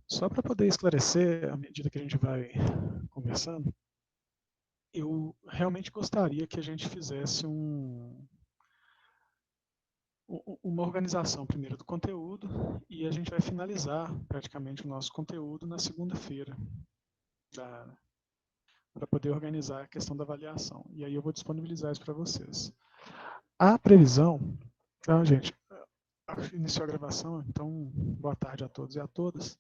Só para poder esclarecer, à medida que a gente vai conversando, eu realmente gostaria que a gente fizesse uma organização primeiro do conteúdo e a gente vai finalizar praticamente o nosso conteúdo na segunda-feira, para poder organizar a questão da avaliação. E aí eu vou disponibilizar isso para vocês. A previsão, então, gente, iniciou a gravação, então boa tarde a todos e a todas.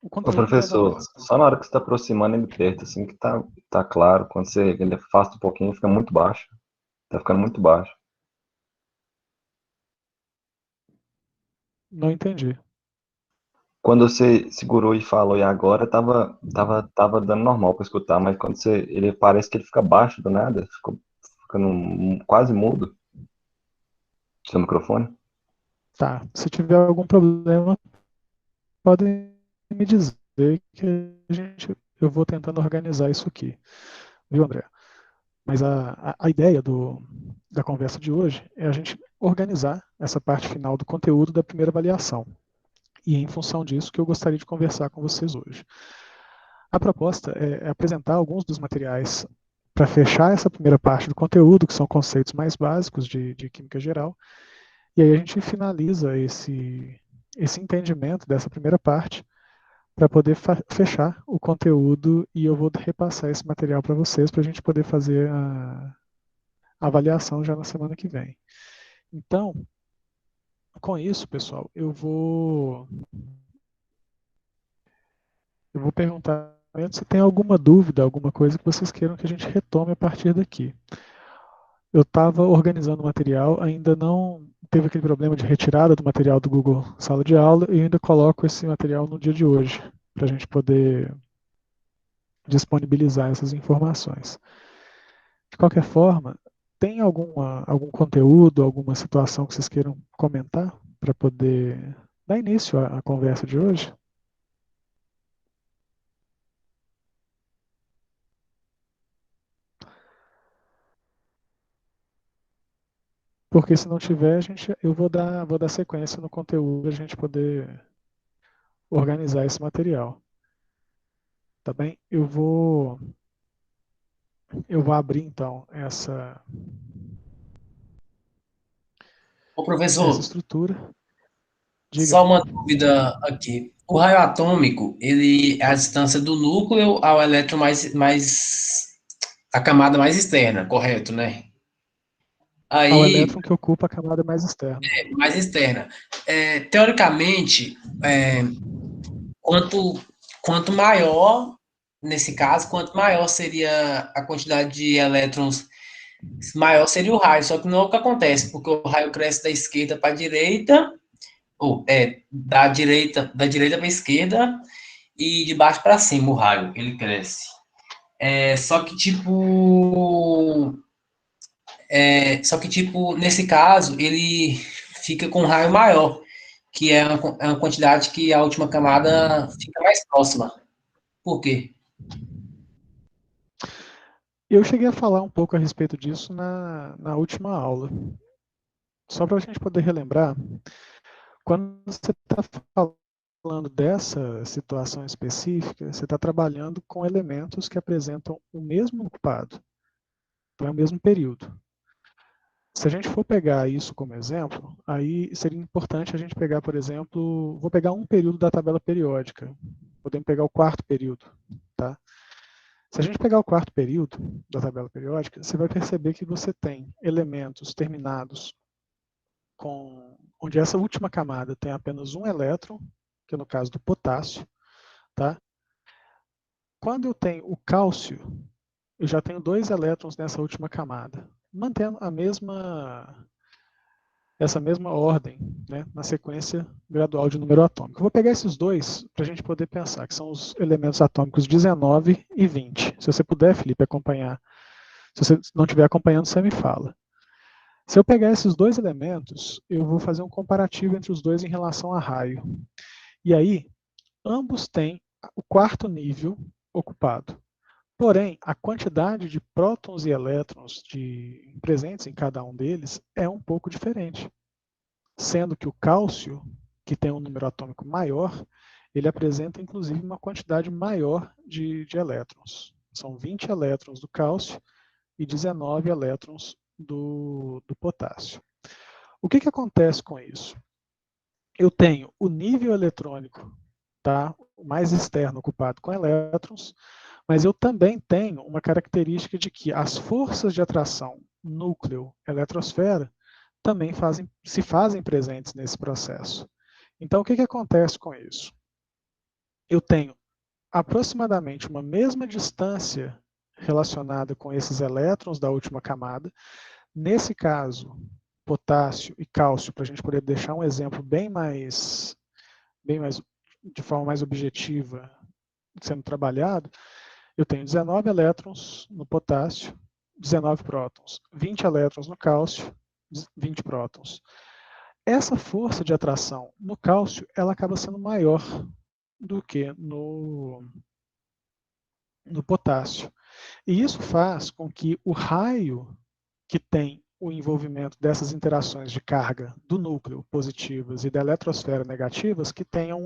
O Ô, conteúdo da professor, avaliação. só na hora que você está aproximando ele perto, assim, que tá claro. Quando ele afasta um pouquinho, fica muito baixo. Tá ficando muito baixo. Não entendi. Quando você segurou e falou e agora, tava dando normal para escutar, mas quando ele parece que ele fica baixo do nada, fica ficando quase mudo, seu microfone. Tá, se tiver algum problema, podem me dizer que eu vou tentando organizar isso aqui. Viu, André? Mas a ideia da conversa de hoje é a gente organizar essa parte final do conteúdo da primeira avaliação. E é em função disso que eu gostaria de conversar com vocês hoje. A proposta é apresentar alguns dos materiais para fechar essa primeira parte do conteúdo, que são conceitos mais básicos de química geral, e aí a gente finaliza esse entendimento dessa primeira parte para poder fechar o conteúdo e eu vou repassar esse material para vocês para a gente poder fazer a avaliação já na semana que vem. Então, com isso, pessoal, eu vou perguntar se tem alguma dúvida, alguma coisa que vocês queiram que a gente retome a partir daqui. Eu estava organizando o material, ainda não teve aquele problema de retirada do material do Google Sala de Aula e ainda coloco esse material no dia de hoje, para a gente poder disponibilizar essas informações. De qualquer forma, tem algum conteúdo, alguma situação que vocês queiram comentar para poder dar início à conversa de hoje? Porque se não tiver, eu vou dar sequência no conteúdo para a gente poder organizar esse material. Tá bem? Eu vou abrir então Ô, essa professor, estrutura. Diga. só uma dúvida aqui. O raio atômico, ele é a distância do núcleo ao elétron a camada mais externa, correto, né? Ao Aí, elétron que ocupa a camada mais externa. mais externa. Teoricamente, quanto, quanto maior, nesse caso, quanto maior seria a quantidade de elétrons, maior seria o raio. Só que não é o que acontece, porque o raio cresce da esquerda para a direita, ou da direita para a esquerda, e de baixo para cima o raio, ele cresce. Só que, tipo, nesse caso, ele fica com um raio maior, que é uma quantidade que a última camada fica mais próxima. Por quê? Eu cheguei a falar um pouco a respeito disso na última aula. Só para a gente poder relembrar, quando você está falando dessa situação específica, você está trabalhando com elementos que apresentam o mesmo ocupado, então é o mesmo período. Se a gente for pegar isso como exemplo, aí seria importante a gente pegar, por exemplo, vou pegar um período da tabela periódica, podemos pegar o quarto período, tá? Se a gente pegar o quarto período da tabela periódica, você vai perceber que você tem elementos terminados onde essa última camada tem apenas um elétron, que é no caso do potássio, tá? Quando eu tenho o cálcio, eu já tenho dois elétrons nessa última camada, mantendo essa mesma ordem, né, na sequência gradual de número atômico. Eu vou pegar esses dois para a gente poder pensar, que são os elementos atômicos 19 e 20. Se você puder, Felipe, acompanhar. Se você não estiver acompanhando, você me fala. Se eu pegar esses dois elementos, eu vou fazer um comparativo entre os dois em relação a raio. E aí, ambos têm o quarto nível ocupado. Porém, a quantidade de prótons e elétrons presentes em cada um deles é um pouco diferente. Sendo que o cálcio, que tem um número atômico maior, ele apresenta inclusive uma quantidade maior de elétrons. São 20 elétrons do cálcio e 19 elétrons do potássio. O que acontece com isso? Eu tenho o nível eletrônico, tá, mais externo ocupado com elétrons, mas eu também tenho uma característica de que as forças de atração núcleo-eletrosfera também se fazem presentes nesse processo. Então, o que acontece com isso? Eu tenho aproximadamente uma mesma distância relacionada com esses elétrons da última camada. Nesse caso, potássio e cálcio, para a gente poder deixar um exemplo de forma mais objetiva sendo trabalhado, eu tenho 19 elétrons no potássio, 19 prótons, 20 elétrons no cálcio, 20 prótons. Essa força de atração no cálcio, ela acaba sendo maior do que no potássio. E isso faz com que o raio que tem o envolvimento dessas interações de carga do núcleo positivas e da eletrosfera negativas, que tenham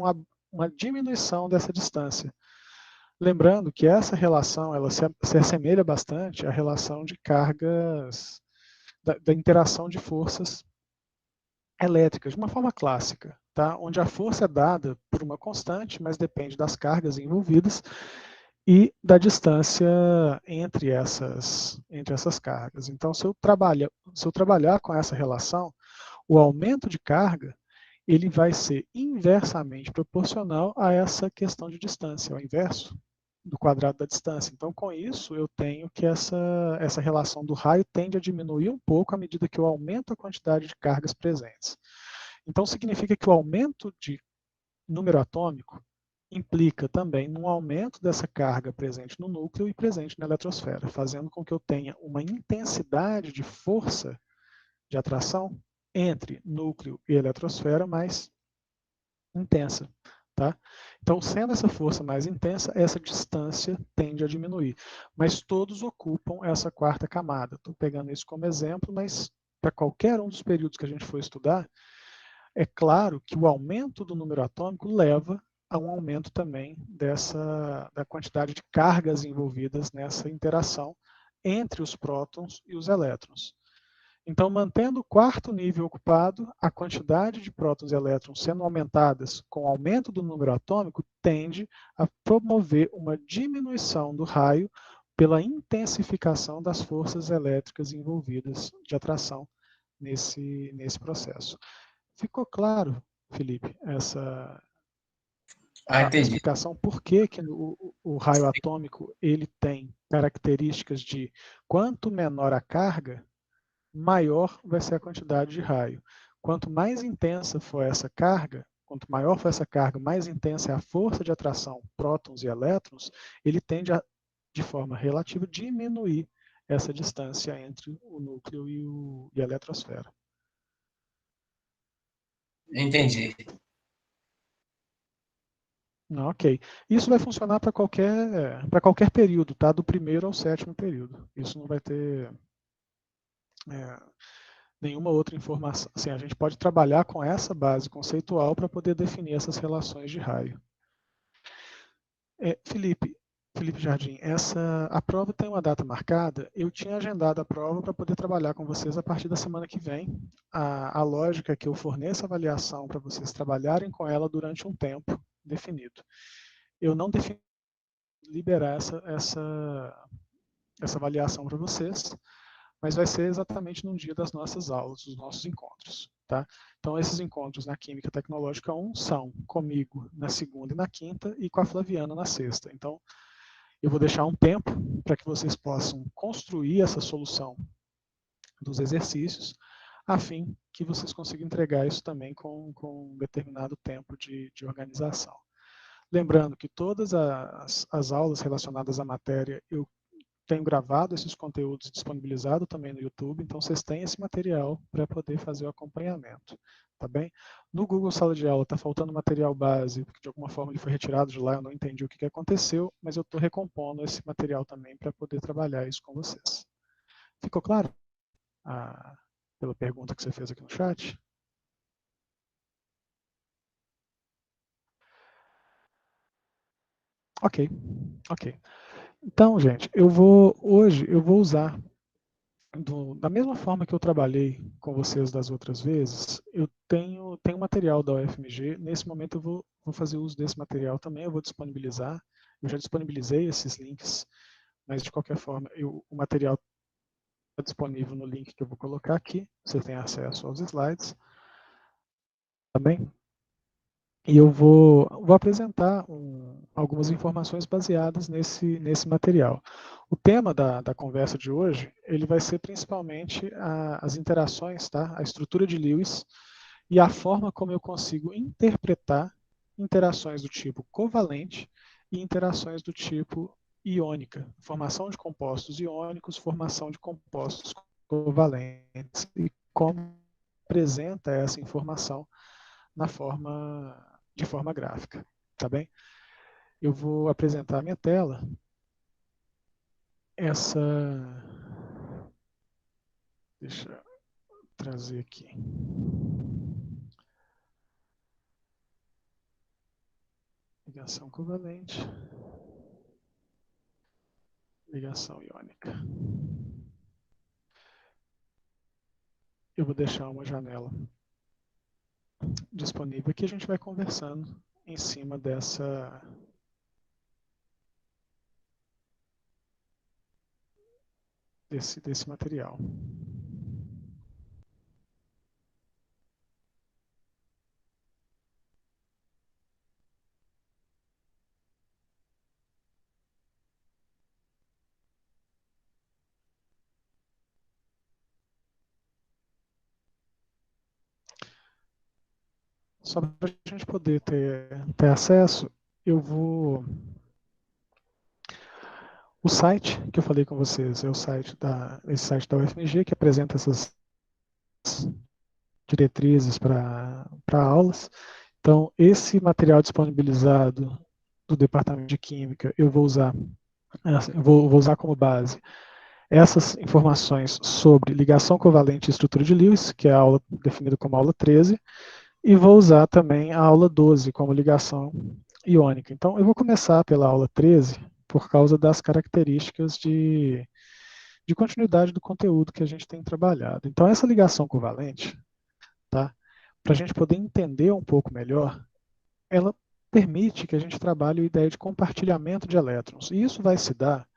uma diminuição dessa distância. Lembrando que essa relação ela se assemelha bastante à relação de cargas, da interação de forças elétricas, de uma forma clássica, tá? Onde a força é dada por uma constante, mas depende das cargas envolvidas e da distância entre essas cargas. Então, se eu trabalhar com essa relação, o aumento de carga ele vai ser inversamente proporcional a essa questão de distância, ao inverso do quadrado da distância. Então, com isso, eu tenho que essa relação do raio tende a diminuir um pouco à medida que eu aumento a quantidade de cargas presentes. Então, significa que o aumento de número atômico implica também num aumento dessa carga presente no núcleo e presente na eletrosfera, fazendo com que eu tenha uma intensidade de força de atração entre núcleo e eletrosfera mais intensa. Tá? Então, sendo essa força mais intensa, essa distância tende a diminuir. Mas todos ocupam essa quarta camada. Estou pegando isso como exemplo, mas para qualquer um dos períodos que a gente for estudar, é claro que o aumento do número atômico leva a um aumento também da quantidade de cargas envolvidas nessa interação entre os prótons e os elétrons. Então, mantendo o quarto nível ocupado, a quantidade de prótons e elétrons sendo aumentadas com o aumento do número atômico tende a promover uma diminuição do raio pela intensificação das forças elétricas envolvidas de atração nesse processo. Ficou claro, Felipe, a Entendi. explicação por que o raio atômico ele tem características de quanto menor a carga, maior vai ser a quantidade de raio. Quanto mais intensa for essa carga, quanto maior for essa carga, mais intensa é a força de atração prótons e elétrons, ele tende a, de forma relativa, diminuir essa distância entre o núcleo e a eletrosfera. Entendi. Ok. Isso vai funcionar para qualquer período, tá? Do primeiro ao sétimo período. Isso não vai ter nenhuma outra informação. Assim, a gente pode trabalhar com essa base conceitual para poder definir essas relações de raio. Felipe Jardim, a prova tem uma data marcada. Eu tinha agendado a prova para poder trabalhar com vocês a partir da semana que vem. A lógica é que eu forneça avaliação para vocês trabalharem com ela durante um tempo definido. Eu não defini liberar essa avaliação para vocês, mas vai ser exatamente no dia das nossas aulas, dos nossos encontros. Tá? Então, esses encontros na Química Tecnológica 1 são comigo na segunda e na quinta e com a Flaviana na sexta. Então, eu vou deixar um tempo para que vocês possam construir essa solução dos exercícios, a fim que vocês consigam entregar isso também com um determinado tempo de organização. Lembrando que todas as aulas relacionadas à matéria, eu tenho gravado esses conteúdos disponibilizado também no YouTube, então vocês têm esse material para poder fazer o acompanhamento, tá bem? No Google Sala de Aula está faltando material base, porque de alguma forma ele foi retirado de lá, eu não entendi o que aconteceu, mas eu estou recompondo esse material também para poder trabalhar isso com vocês. Ficou claro? Pela pergunta que você fez aqui no chat? Ok, ok. Então, gente, hoje eu vou usar, da mesma forma que eu trabalhei com vocês das outras vezes, eu tenho material da UFMG, nesse momento eu vou fazer uso desse material também, eu vou disponibilizar, eu já disponibilizei esses links, mas de qualquer forma, o material está disponível no link que eu vou colocar aqui, você tem acesso aos slides, também. E eu vou apresentar algumas informações baseadas nesse material. O tema da conversa de hoje, ele vai ser principalmente as interações, tá? A estrutura de Lewis e a forma como eu consigo interpretar interações do tipo covalente e interações do tipo iônica. Formação de compostos iônicos, formação de compostos covalentes. E como apresenta essa informação de forma gráfica, tá bem? Eu vou apresentar a minha tela. Essa, deixa eu trazer aqui. Ligação covalente, ligação iônica. Eu vou deixar uma janela disponível aqui, a gente vai conversando em cima desse material. Só para a gente poder ter acesso, eu vou... O site que eu falei com vocês é esse site da UFMG, que apresenta essas diretrizes para aulas. Então, esse material disponibilizado do Departamento de Química, eu vou usar como base essas informações sobre ligação covalente e estrutura de Lewis, que é a aula definida como aula 13, e vou usar também a aula 12 como ligação iônica. Então, eu vou começar pela aula 13, por causa das características de continuidade do conteúdo que a gente tem trabalhado. Então, essa ligação covalente, tá? Para a gente poder entender um pouco melhor, ela permite que a gente trabalhe a ideia de compartilhamento de elétrons. E isso vai se dar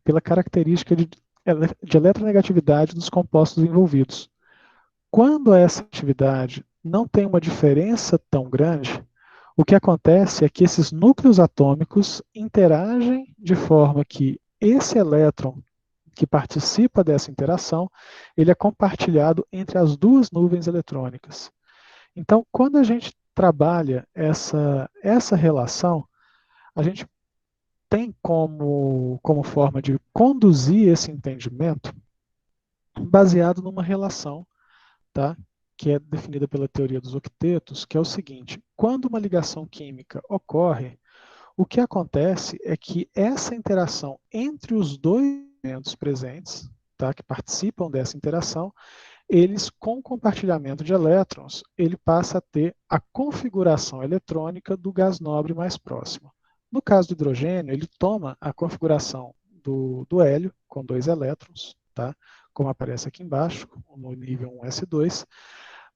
pela característica de eletronegatividade dos compostos envolvidos. Quando essa atividade não tem uma diferença tão grande, o que acontece é que esses núcleos atômicos interagem de forma que esse elétron que participa dessa interação, ele é compartilhado entre as duas nuvens eletrônicas. Então, quando a gente trabalha essa relação, a gente tem como forma de conduzir esse entendimento baseado numa relação, tá? Que é definida pela teoria dos octetos, que é o seguinte: quando uma ligação química ocorre, o que acontece é que essa interação entre os dois elementos presentes, tá, que participam dessa interação, eles, com compartilhamento de elétrons, ele passa a ter a configuração eletrônica do gás nobre mais próximo. No caso do hidrogênio, ele toma a configuração do hélio, com 2 elétrons, tá? Como aparece aqui embaixo, no nível 1s2.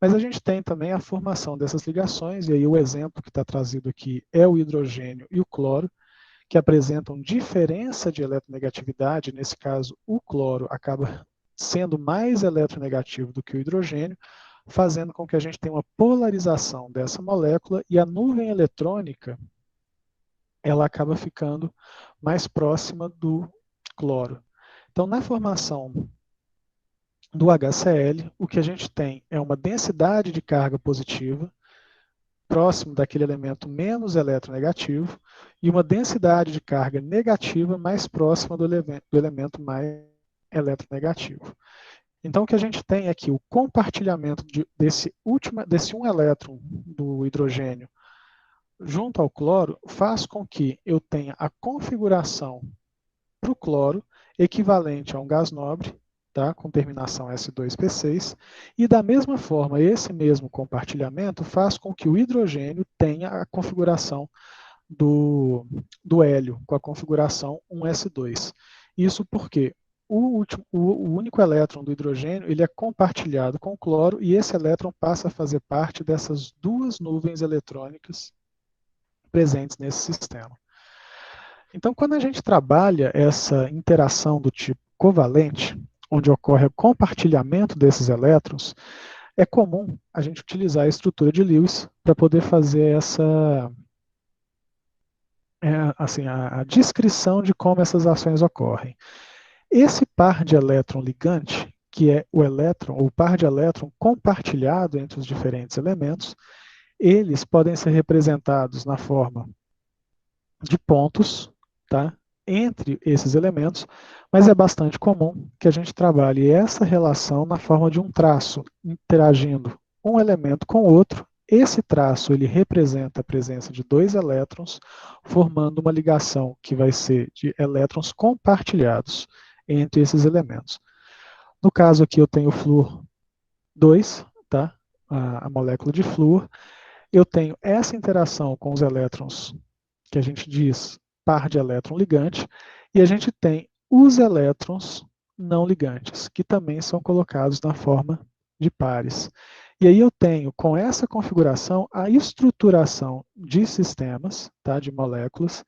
Mas a gente tem também a formação dessas ligações, e aí o exemplo que está trazido aqui é o hidrogênio e o cloro, que apresentam diferença de eletronegatividade. Nesse caso, o cloro acaba sendo mais eletronegativo do que o hidrogênio, fazendo com que a gente tenha uma polarização dessa molécula e a nuvem eletrônica ela acaba ficando mais próxima do cloro. Então, na formação do HCl, o que a gente tem é uma densidade de carga positiva, próximo daquele elemento menos eletronegativo, e uma densidade de carga negativa mais próxima do elemento mais eletronegativo. Então, o que a gente tem aqui, o compartilhamento desse um elétron do hidrogênio junto ao cloro, faz com que eu tenha a configuração para o cloro equivalente a um gás nobre, tá, com terminação S2P6, e da mesma forma, esse mesmo compartilhamento faz com que o hidrogênio tenha a configuração do hélio com a configuração 1s2. Isso porque o único elétron do hidrogênio ele é compartilhado com o cloro e esse elétron passa a fazer parte dessas duas nuvens eletrônicas presentes nesse sistema. Então, quando a gente trabalha essa interação do tipo covalente, onde ocorre o compartilhamento desses elétrons, é comum a gente utilizar a estrutura de Lewis para poder fazer essa assim, a descrição de como essas ações ocorrem. Esse par de elétron ligante, que é o elétron, ou par de elétron compartilhado entre os diferentes elementos, eles podem ser representados na forma de pontos, tá? Entre esses elementos, mas é bastante comum que a gente trabalhe essa relação na forma de um traço, interagindo um elemento com o outro. Esse traço ele representa a presença de dois elétrons, formando uma ligação que vai ser de elétrons compartilhados entre esses elementos. No caso aqui eu tenho o flúor 2, tá? A molécula de flúor. Eu tenho essa interação com os elétrons que a gente diz par de elétron ligante, e a gente tem os elétrons não ligantes, que também são colocados na forma de pares. E aí eu tenho, com essa configuração, a estruturação de sistemas, tá, de moléculas,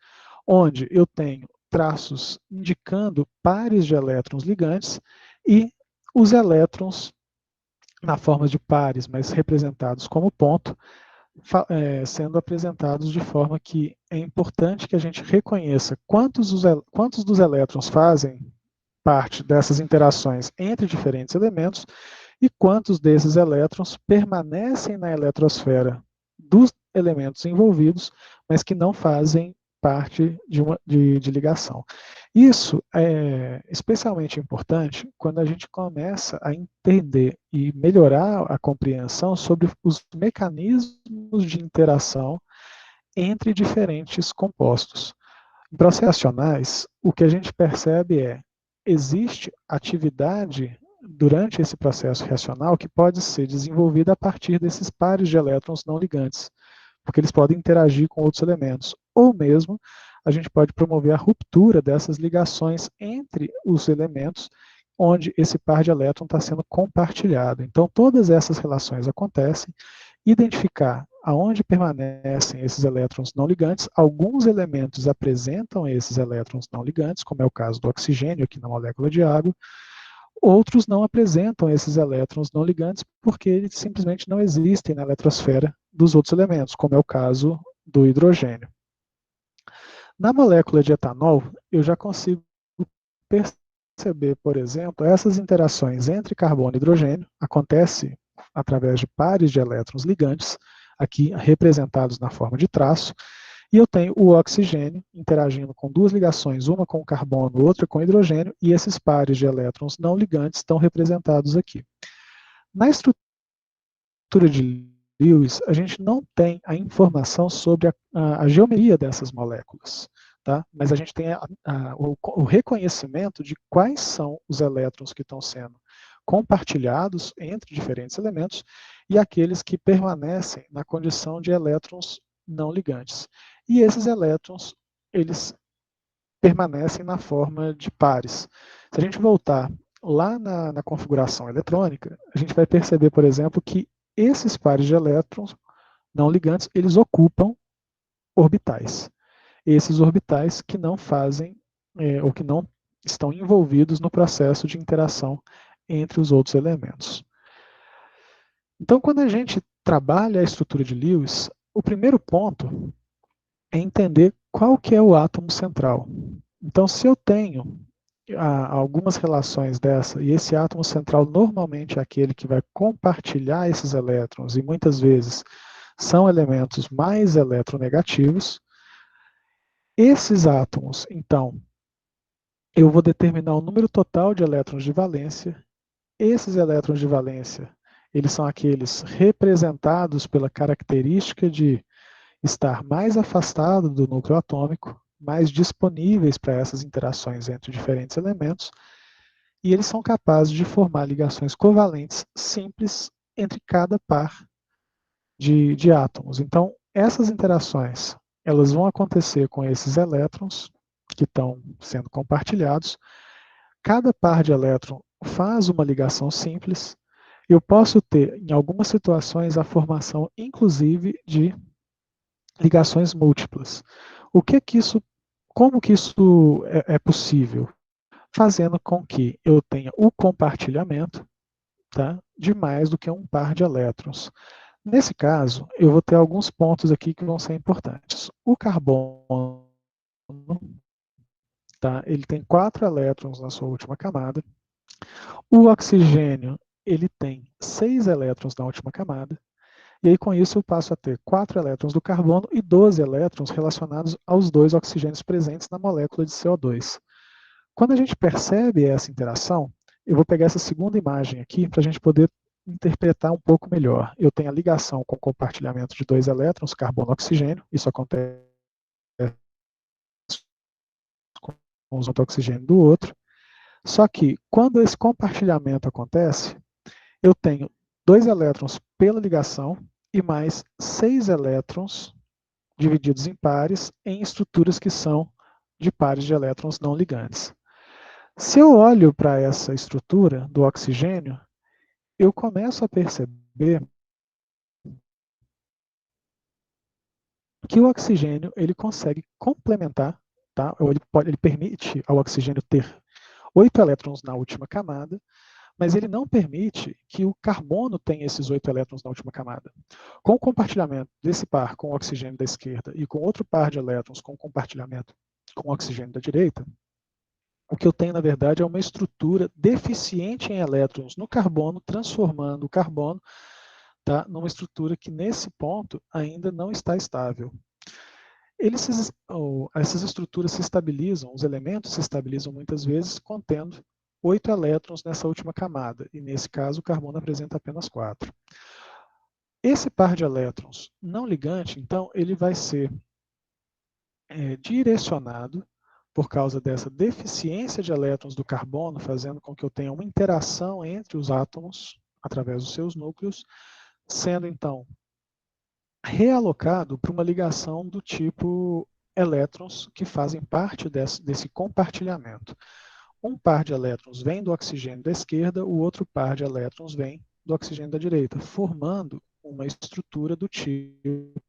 onde eu tenho traços indicando pares de elétrons ligantes e os elétrons na forma de pares, mas representados como ponto, sendo apresentados de forma que é importante que a gente reconheça quantos dos elétrons fazem parte dessas interações entre diferentes elementos e quantos desses elétrons permanecem na eletrosfera dos elementos envolvidos, mas que não fazem parte de ligação. Isso é especialmente importante quando a gente começa a entender e melhorar a compreensão sobre os mecanismos de interação entre diferentes compostos. Em processos reacionais, o que a gente percebe existe atividade durante esse processo reacional que pode ser desenvolvida a partir desses pares de elétrons não ligantes, porque eles podem interagir com outros elementos, ou mesmo a gente pode promover a ruptura dessas ligações entre os elementos onde esse par de elétrons está sendo compartilhado. Então, todas essas relações acontecem. Identificar aonde permanecem esses elétrons não ligantes. Alguns elementos apresentam esses elétrons não ligantes, como é o caso do oxigênio aqui na molécula de água. Outros não apresentam esses elétrons não ligantes porque eles simplesmente não existem na eletrosfera dos outros elementos, como é o caso do hidrogênio. Na molécula de etanol, eu já consigo perceber, por exemplo, essas interações entre carbono e hidrogênio acontece através de pares de elétrons ligantes, aqui representados na forma de traço, e eu tenho o oxigênio interagindo com duas ligações, uma com carbono, outra com hidrogênio, e esses pares de elétrons não ligantes estão representados aqui. Na estrutura de Lewis, a gente não tem a informação sobre a geometria dessas moléculas, tá? Mas a gente tem o reconhecimento de quais são os elétrons que estão sendo compartilhados entre diferentes elementos e aqueles que permanecem na condição de elétrons não ligantes. E esses elétrons, eles permanecem na forma de pares. Se a gente voltar lá na configuração eletrônica, a gente vai perceber, por exemplo, que esses pares de elétrons não ligantes, eles ocupam orbitais. Esses orbitais que não fazem, ou que não estão envolvidos no processo de interação entre os outros elementos. Então, quando a gente trabalha a estrutura de Lewis, o primeiro ponto é entender qual que é o átomo central. Então, se eu tenho algumas relações dessa, e esse átomo central normalmente é aquele que vai compartilhar esses elétrons, e muitas vezes são elementos mais eletronegativos, esses átomos, então, eu vou determinar o número total de elétrons de valência. Esses elétrons de valência, eles são aqueles representados pela característica de estar mais afastado do núcleo atômico, mais disponíveis para essas interações entre diferentes elementos, e eles são capazes de formar ligações covalentes simples entre cada par de átomos. Então, essas interações elas vão acontecer com esses elétrons que estão sendo compartilhados. Cada par de elétron faz uma ligação simples. Eu posso ter, em algumas situações, a formação, inclusive, de ligações múltiplas. Como que isso é possível? Fazendo com que eu tenha o compartilhamento, tá, de mais do que um par de elétrons. Nesse caso, eu vou ter alguns pontos aqui que vão ser importantes. O carbono, tá, ele tem 4 elétrons na sua última camada. O oxigênio, ele tem 6 elétrons na última camada. E aí, com isso, eu passo a ter 4 elétrons do carbono e 12 elétrons relacionados aos 2 oxigênios presentes na molécula de CO2. Quando a gente percebe essa interação, eu vou pegar essa segunda imagem aqui para a gente poder interpretar um pouco melhor. Eu tenho a ligação com o compartilhamento de 2 elétrons, carbono e oxigênio. Isso acontece com um oxigênio do outro. Só que, quando esse compartilhamento acontece, eu tenho 2 elétrons pela ligação e mais 6 elétrons divididos em pares em estruturas que são de pares de elétrons não ligantes. Se eu olho para essa estrutura do oxigênio, eu começo a perceber que o oxigênio ele consegue complementar, tá? Ou ele permite ao oxigênio ter 8 elétrons na última camada, mas ele não permite que o carbono tenha esses 8 elétrons na última camada. Com o compartilhamento desse par com o oxigênio da esquerda e com outro par de elétrons com compartilhamento com o oxigênio da direita, o que eu tenho, na verdade, é uma estrutura deficiente em elétrons no carbono, transformando o carbono, tá, numa estrutura que, nesse ponto, ainda não está estável. Essas estruturas se estabilizam, os elementos se estabilizam muitas vezes contendo 8 elétrons nessa última camada, e nesse caso o carbono apresenta apenas 4. Esse par de elétrons não ligante, então, ele vai ser direcionado por causa dessa deficiência de elétrons do carbono, fazendo com que eu tenha uma interação entre os átomos através dos seus núcleos, sendo então realocado para uma ligação do tipo elétrons que fazem parte desse compartilhamento. Um par de elétrons vem do oxigênio da esquerda, o outro par de elétrons vem do oxigênio da direita, formando uma estrutura do tipo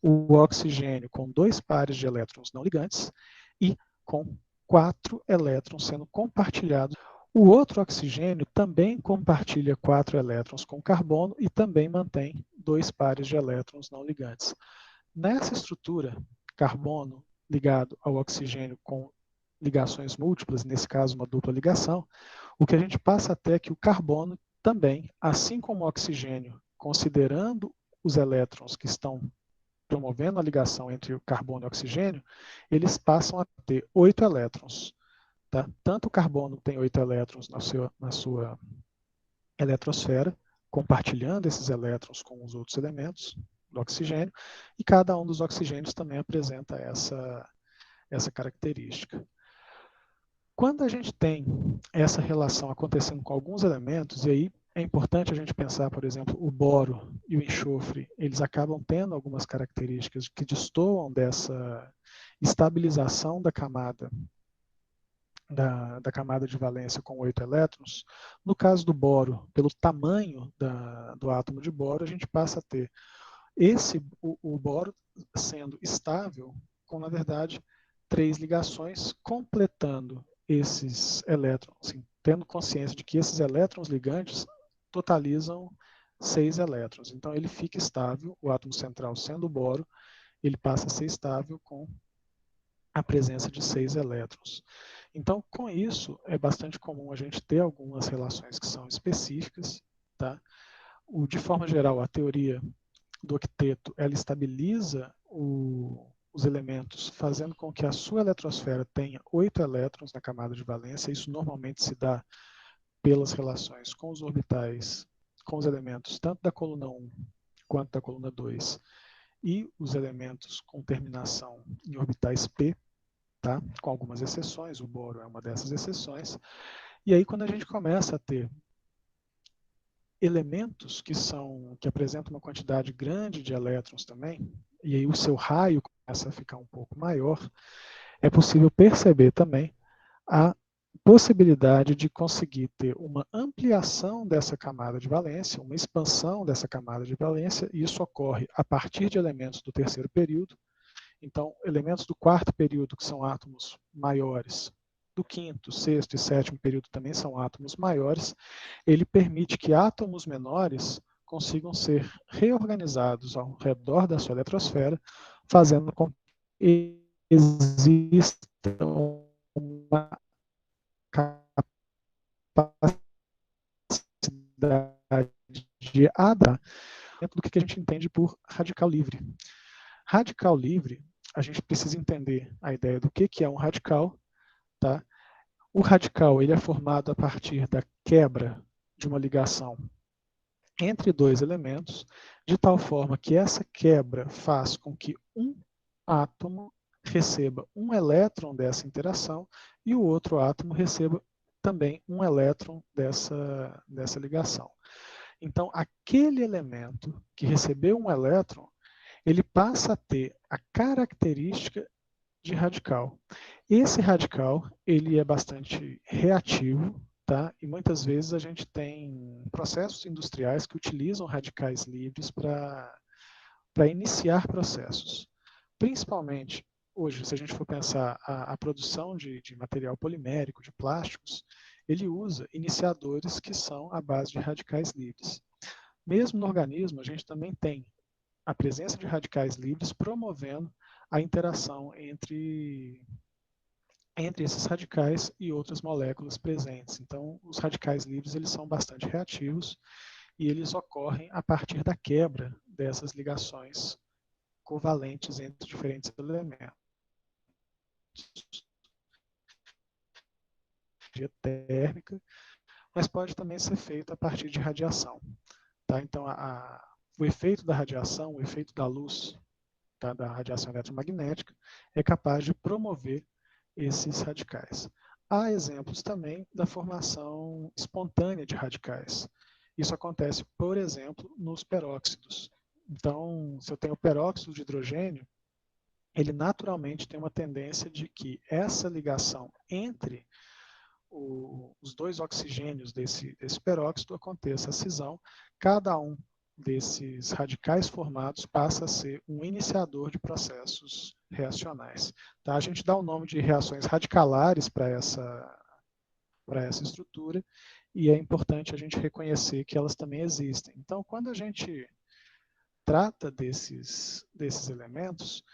o oxigênio com 2 pares de elétrons não ligantes e com 4 elétrons sendo compartilhados. O outro oxigênio também compartilha 4 elétrons com carbono e também mantém 2 pares de elétrons não ligantes. Nessa estrutura, carbono ligado ao oxigênio com ligações múltiplas, nesse caso uma dupla ligação, o que a gente passa até é que o carbono também, assim como o oxigênio, considerando os elétrons que estão promovendo a ligação entre o carbono e o oxigênio, eles passam a ter 8 elétrons. Tá? Tanto o carbono tem 8 elétrons na sua eletrosfera, compartilhando esses elétrons com os outros elementos do oxigênio, e cada um dos oxigênios também apresenta essa característica. Quando a gente tem essa relação acontecendo com alguns elementos, e aí é importante a gente pensar, por exemplo, o boro e o enxofre, eles acabam tendo algumas características que destoam dessa estabilização da camada de valência com 8 elétrons. No caso do boro, pelo tamanho do átomo de boro, a gente passa a ter o boro sendo estável com, na verdade, 3 ligações, completando esses elétrons, assim, tendo consciência de que esses elétrons ligantes totalizam 6 elétrons. Então, ele fica estável, o átomo central sendo o boro, ele passa a ser estável com a presença de 6 elétrons. Então, com isso, é bastante comum a gente ter algumas relações que são específicas. Tá? De forma geral, a teoria do octeto, ela estabiliza os elementos, fazendo com que a sua eletrosfera tenha 8 elétrons na camada de valência. Isso normalmente se dá pelas relações com os orbitais, com os elementos tanto da coluna 1 quanto da coluna 2, e os elementos com terminação em orbitais p, tá? Com algumas exceções, o boro é uma dessas exceções. E aí, quando a gente começa a ter elementos que apresentam uma quantidade grande de elétrons também, e aí o seu raio começa a ficar um pouco maior, é possível perceber também a possibilidade de conseguir ter uma ampliação dessa camada de valência, uma expansão dessa camada de valência, e isso ocorre a partir de elementos do terceiro período. Então, elementos do quarto período, que são átomos maiores, do quinto, sexto e sétimo período também são átomos maiores, ele permite que átomos menores consigam ser reorganizados ao redor da sua eletrosfera, fazendo com que exista uma capacidade de adaptar dentro do que a gente entende por radical livre. Radical livre, a gente precisa entender a ideia do que é um radical, tá? O radical ele é formado a partir da quebra de uma ligação entre dois elementos, de tal forma que essa quebra faz com que um átomo receba um elétron dessa interação e o outro átomo receba também um elétron dessa ligação. Então, aquele elemento que recebeu um elétron, ele passa a ter a característica de radical. Esse radical, ele é bastante reativo, tá? E muitas vezes a gente tem processos industriais que utilizam radicais livres para iniciar processos. Principalmente, hoje, se a gente for pensar a produção de material polimérico, de plásticos, ele usa iniciadores que são à base de radicais livres. Mesmo no organismo, a gente também tem a presença de radicais livres promovendo a interação entre esses radicais e outras moléculas presentes. Então, os radicais livres eles são bastante reativos e eles ocorrem a partir da quebra dessas ligações covalentes entre diferentes elementos. Energia térmica, mas pode também ser feito a partir de radiação. Tá? Então, o efeito da radiação, o efeito da luz, tá, da radiação eletromagnética, é capaz de promover esses radicais. Há exemplos também da formação espontânea de radicais. Isso acontece, por exemplo, nos peróxidos. Então, se eu tenho peróxido de hidrogênio, ele naturalmente tem uma tendência de que essa ligação entre os dois oxigênios desse peróxido aconteça a cisão, cada um desses radicais formados passa a ser um iniciador de processos reacionais. Tá? A gente dá o nome de reações radicalares para essa estrutura e é importante a gente reconhecer que elas também existem. Então, quando a gente trata desses elementos,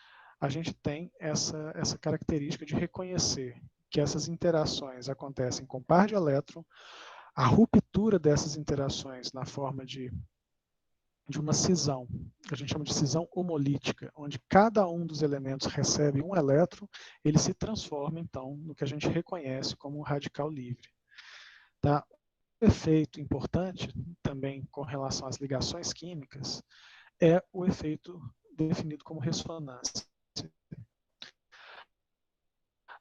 a gente tem essa característica de reconhecer que essas interações acontecem com par de elétron, a ruptura dessas interações na forma de uma cisão, que a gente chama de cisão homolítica, onde cada um dos elementos recebe um elétron, ele se transforma, então, no que a gente reconhece como um radical livre. Tá? Um efeito importante, também com relação às ligações químicas, é o efeito definido como ressonância.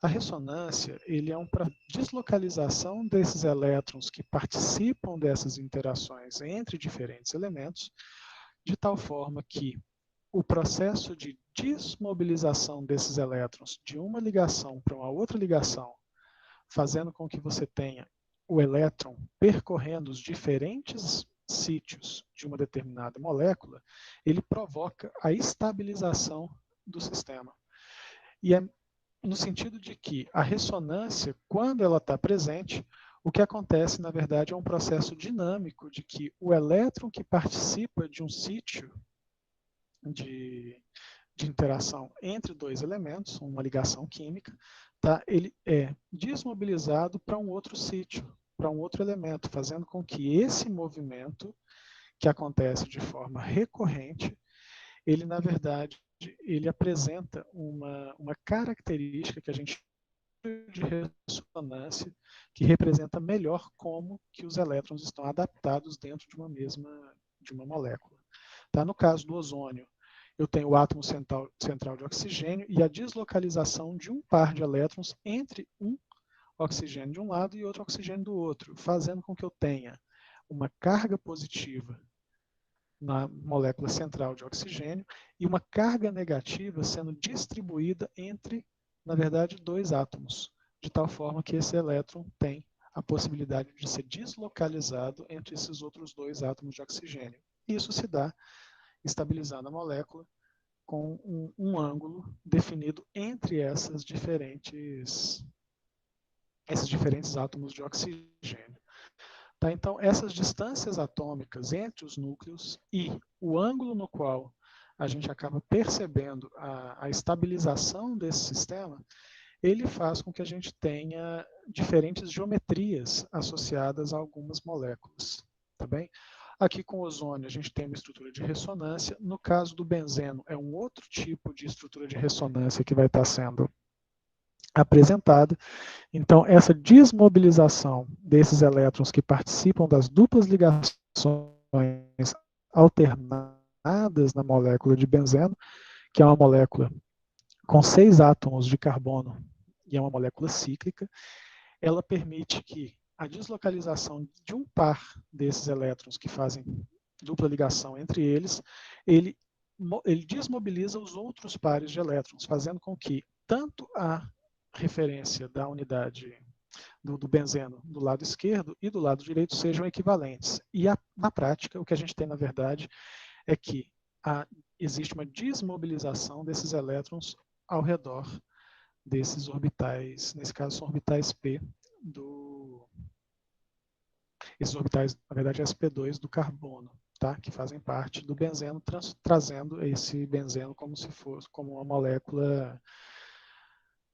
A ressonância ele é para deslocalização desses elétrons que participam dessas interações entre diferentes elementos, de tal forma que o processo de desmobilização desses elétrons de uma ligação para uma outra ligação, fazendo com que você tenha o elétron percorrendo os diferentes sítios de uma determinada molécula, ele provoca a estabilização do sistema. E é no sentido de que a ressonância, quando ela está presente, o que acontece, na verdade, é um processo dinâmico de que o elétron que participa de um sítio de interação entre dois elementos, uma ligação química, tá? Ele é desmobilizado para um outro sítio, para um outro elemento, fazendo com que esse movimento, que acontece de forma recorrente, ele, na verdade, ele apresenta uma característica que a gente chama de ressonância, que representa melhor como que os elétrons estão adaptados dentro de uma molécula. Tá? No caso do ozônio, eu tenho o átomo central de oxigênio e a deslocalização de um par de elétrons entre um oxigênio de um lado e outro oxigênio do outro, fazendo com que eu tenha uma carga positiva na molécula central de oxigênio e uma carga negativa sendo distribuída entre, na verdade, dois átomos, de tal forma que esse elétron tem a possibilidade de ser deslocalizado entre esses outros dois átomos de oxigênio. Isso se dá estabilizando a molécula com um ângulo definido entre esses diferentes átomos de oxigênio. Tá? Então, essas distâncias atômicas entre os núcleos e o ângulo no qual a gente acaba percebendo a estabilização desse sistema, ele faz com que a gente tenha diferentes geometrias associadas a algumas moléculas. Tá bem? Aqui com o ozônio a gente tem uma estrutura de ressonância. No caso do benzeno, é um outro tipo de estrutura de ressonância que vai estar sendo apresentada. Então, essa desmobilização desses elétrons que participam das duplas ligações alternadas na molécula de benzeno, que é uma molécula com 6 átomos de carbono e é uma molécula cíclica, ela permite que a deslocalização de um par desses elétrons que fazem dupla ligação entre eles, ele desmobiliza os outros pares de elétrons, fazendo com que tanto a referência da unidade do benzeno do lado esquerdo e do lado direito sejam equivalentes. E na prática, o que a gente tem, na verdade, é que existe uma desmobilização desses elétrons ao redor desses orbitais, nesse caso são orbitais P, esses orbitais, na verdade, sp2 do carbono, tá? Que fazem parte do benzeno, trazendo esse benzeno como se fosse como uma molécula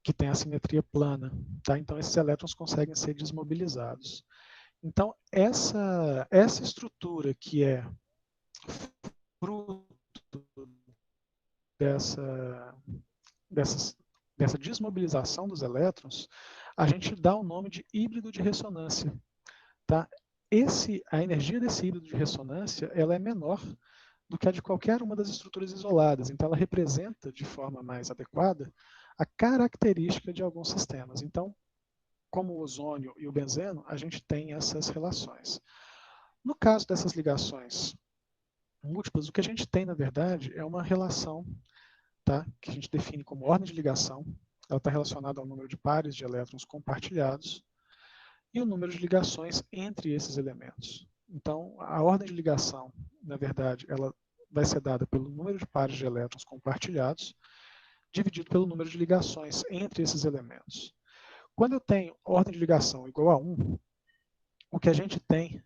que tem a simetria plana. Tá? Então, esses elétrons conseguem ser desmobilizados. Então, essa estrutura que é fruto dessa desmobilização dos elétrons, a gente dá o nome de híbrido de ressonância. Tá? A energia desse híbrido de ressonância ela é menor do que a de qualquer uma das estruturas isoladas. Então, ela representa de forma mais adequada a característica de alguns sistemas. Então, como o ozônio e o benzeno, a gente tem essas relações. No caso dessas ligações múltiplas, o que a gente tem, na verdade, é uma relação, tá, que a gente define como ordem de ligação. Ela está relacionada ao número de pares de elétrons compartilhados e o número de ligações entre esses elementos. Então, a ordem de ligação, na verdade, ela vai ser dada pelo número de pares de elétrons compartilhados, dividido pelo número de ligações entre esses elementos. Quando eu tenho ordem de ligação igual a 1, o que a gente tem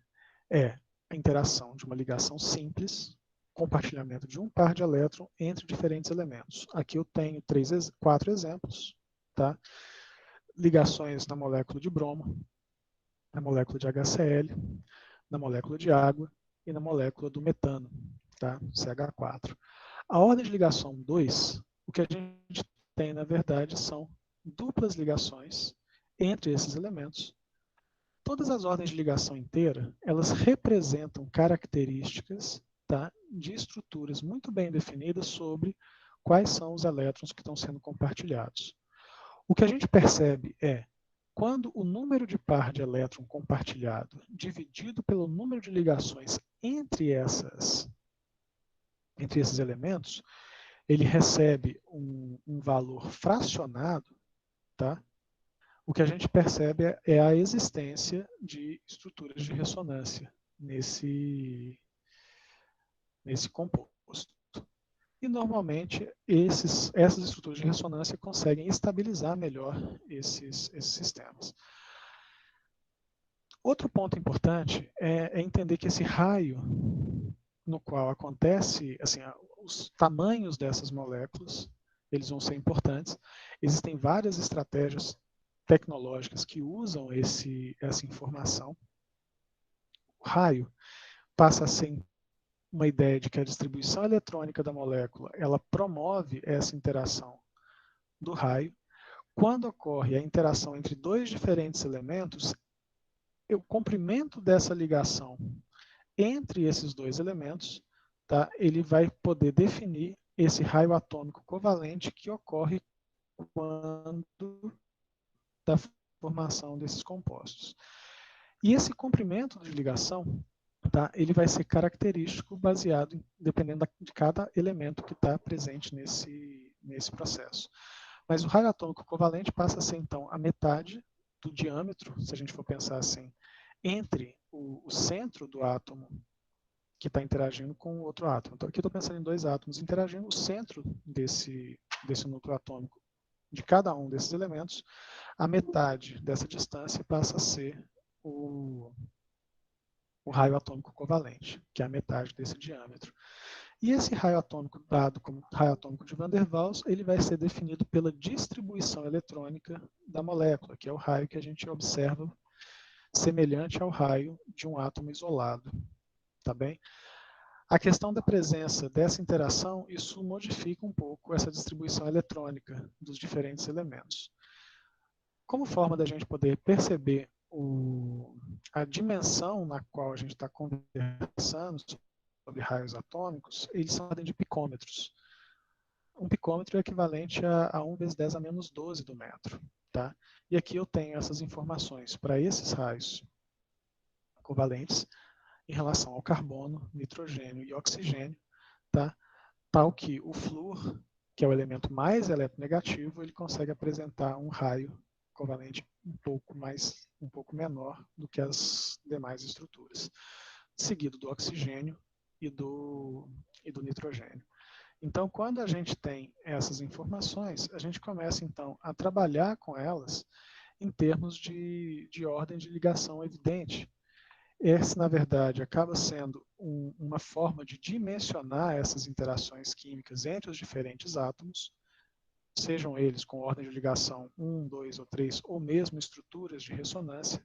é a interação de uma ligação simples, compartilhamento de um par de elétrons entre diferentes elementos. Aqui eu tenho 4 exemplos. Tá? Ligações na molécula de bromo, na molécula de HCl, na molécula de água e na molécula do metano, tá? CH4. A ordem de ligação 2, o que a gente tem, na verdade, são duplas ligações entre esses elementos. Todas as ordens de ligação inteira, elas representam características, tá, de estruturas muito bem definidas sobre quais são os elétrons que estão sendo compartilhados. O que a gente percebe é, quando o número de par de elétron compartilhado dividido pelo número de ligações entre esses elementos, ele recebe um valor fracionado, tá? O que a gente percebe é a existência de estruturas de ressonância nesse composto. E, normalmente, essas estruturas de ressonância conseguem estabilizar melhor esses sistemas. Outro ponto importante é entender que esse raio no qual acontece, assim, os tamanhos dessas moléculas, eles vão ser importantes. Existem várias estratégias tecnológicas que usam essa informação. O raio passa a ser uma ideia de que a distribuição eletrônica da molécula ela promove essa interação do raio. Quando ocorre a interação entre dois diferentes elementos, o comprimento dessa ligação entre esses dois elementos, tá, ele vai poder definir esse raio atômico covalente que ocorre quando da formação desses compostos. E esse comprimento de ligação, tá? Ele vai ser característico baseado, dependendo de cada elemento que está presente nesse processo. Mas o raio atômico covalente passa a ser, então, a metade do diâmetro, se a gente for pensar assim, entre o centro do átomo que está interagindo com o outro átomo. Então, aqui eu estou pensando em dois átomos interagindo, o centro desse núcleo atômico de cada um desses elementos, a metade dessa distância passa a ser o raio atômico covalente, que é a metade desse diâmetro. E esse raio atômico, dado como raio atômico de Van der Waals, ele vai ser definido pela distribuição eletrônica da molécula, que é o raio que a gente observa semelhante ao raio de um átomo isolado. Tá bem? A questão da presença dessa interação, isso modifica um pouco essa distribuição eletrônica dos diferentes elementos. Como forma da gente poder perceber a dimensão na qual a gente está conversando sobre raios atômicos, eles são ordem de picômetros. Um picômetro é equivalente a 1 vezes 10 a menos 12 do metro. Tá? E aqui eu tenho essas informações para esses raios covalentes em relação ao carbono, nitrogênio e oxigênio, tá? Tal que o flúor, que é o elemento mais eletronegativo, ele consegue apresentar um raio covalente um pouco menor do que as demais estruturas, seguido do oxigênio e do nitrogênio. Então, quando a gente tem essas informações, a gente começa, então, a trabalhar com elas em termos de ordem de ligação evidente. Esse, na verdade, acaba sendo uma forma de dimensionar essas interações químicas entre os diferentes átomos, sejam eles com ordem de ligação 1, 2 ou 3, ou mesmo estruturas de ressonância.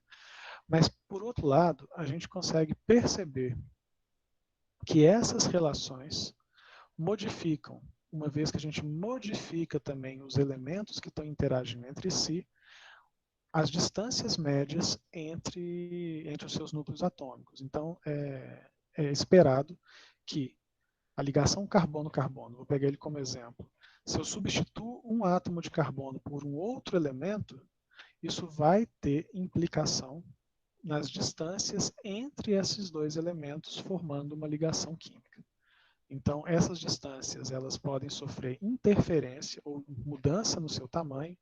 Mas, por outro lado, a gente consegue perceber que essas relações modificam, uma vez que a gente modifica também os elementos que estão interagindo entre si, as distâncias médias entre os seus núcleos atômicos. Então, é esperado que a ligação carbono-carbono, vou pegar ele como exemplo, se eu substituo um átomo de carbono por um outro elemento, isso vai ter implicação nas distâncias entre esses dois elementos, formando uma ligação química. Então, essas distâncias elas podem sofrer interferência ou mudança no seu tamanho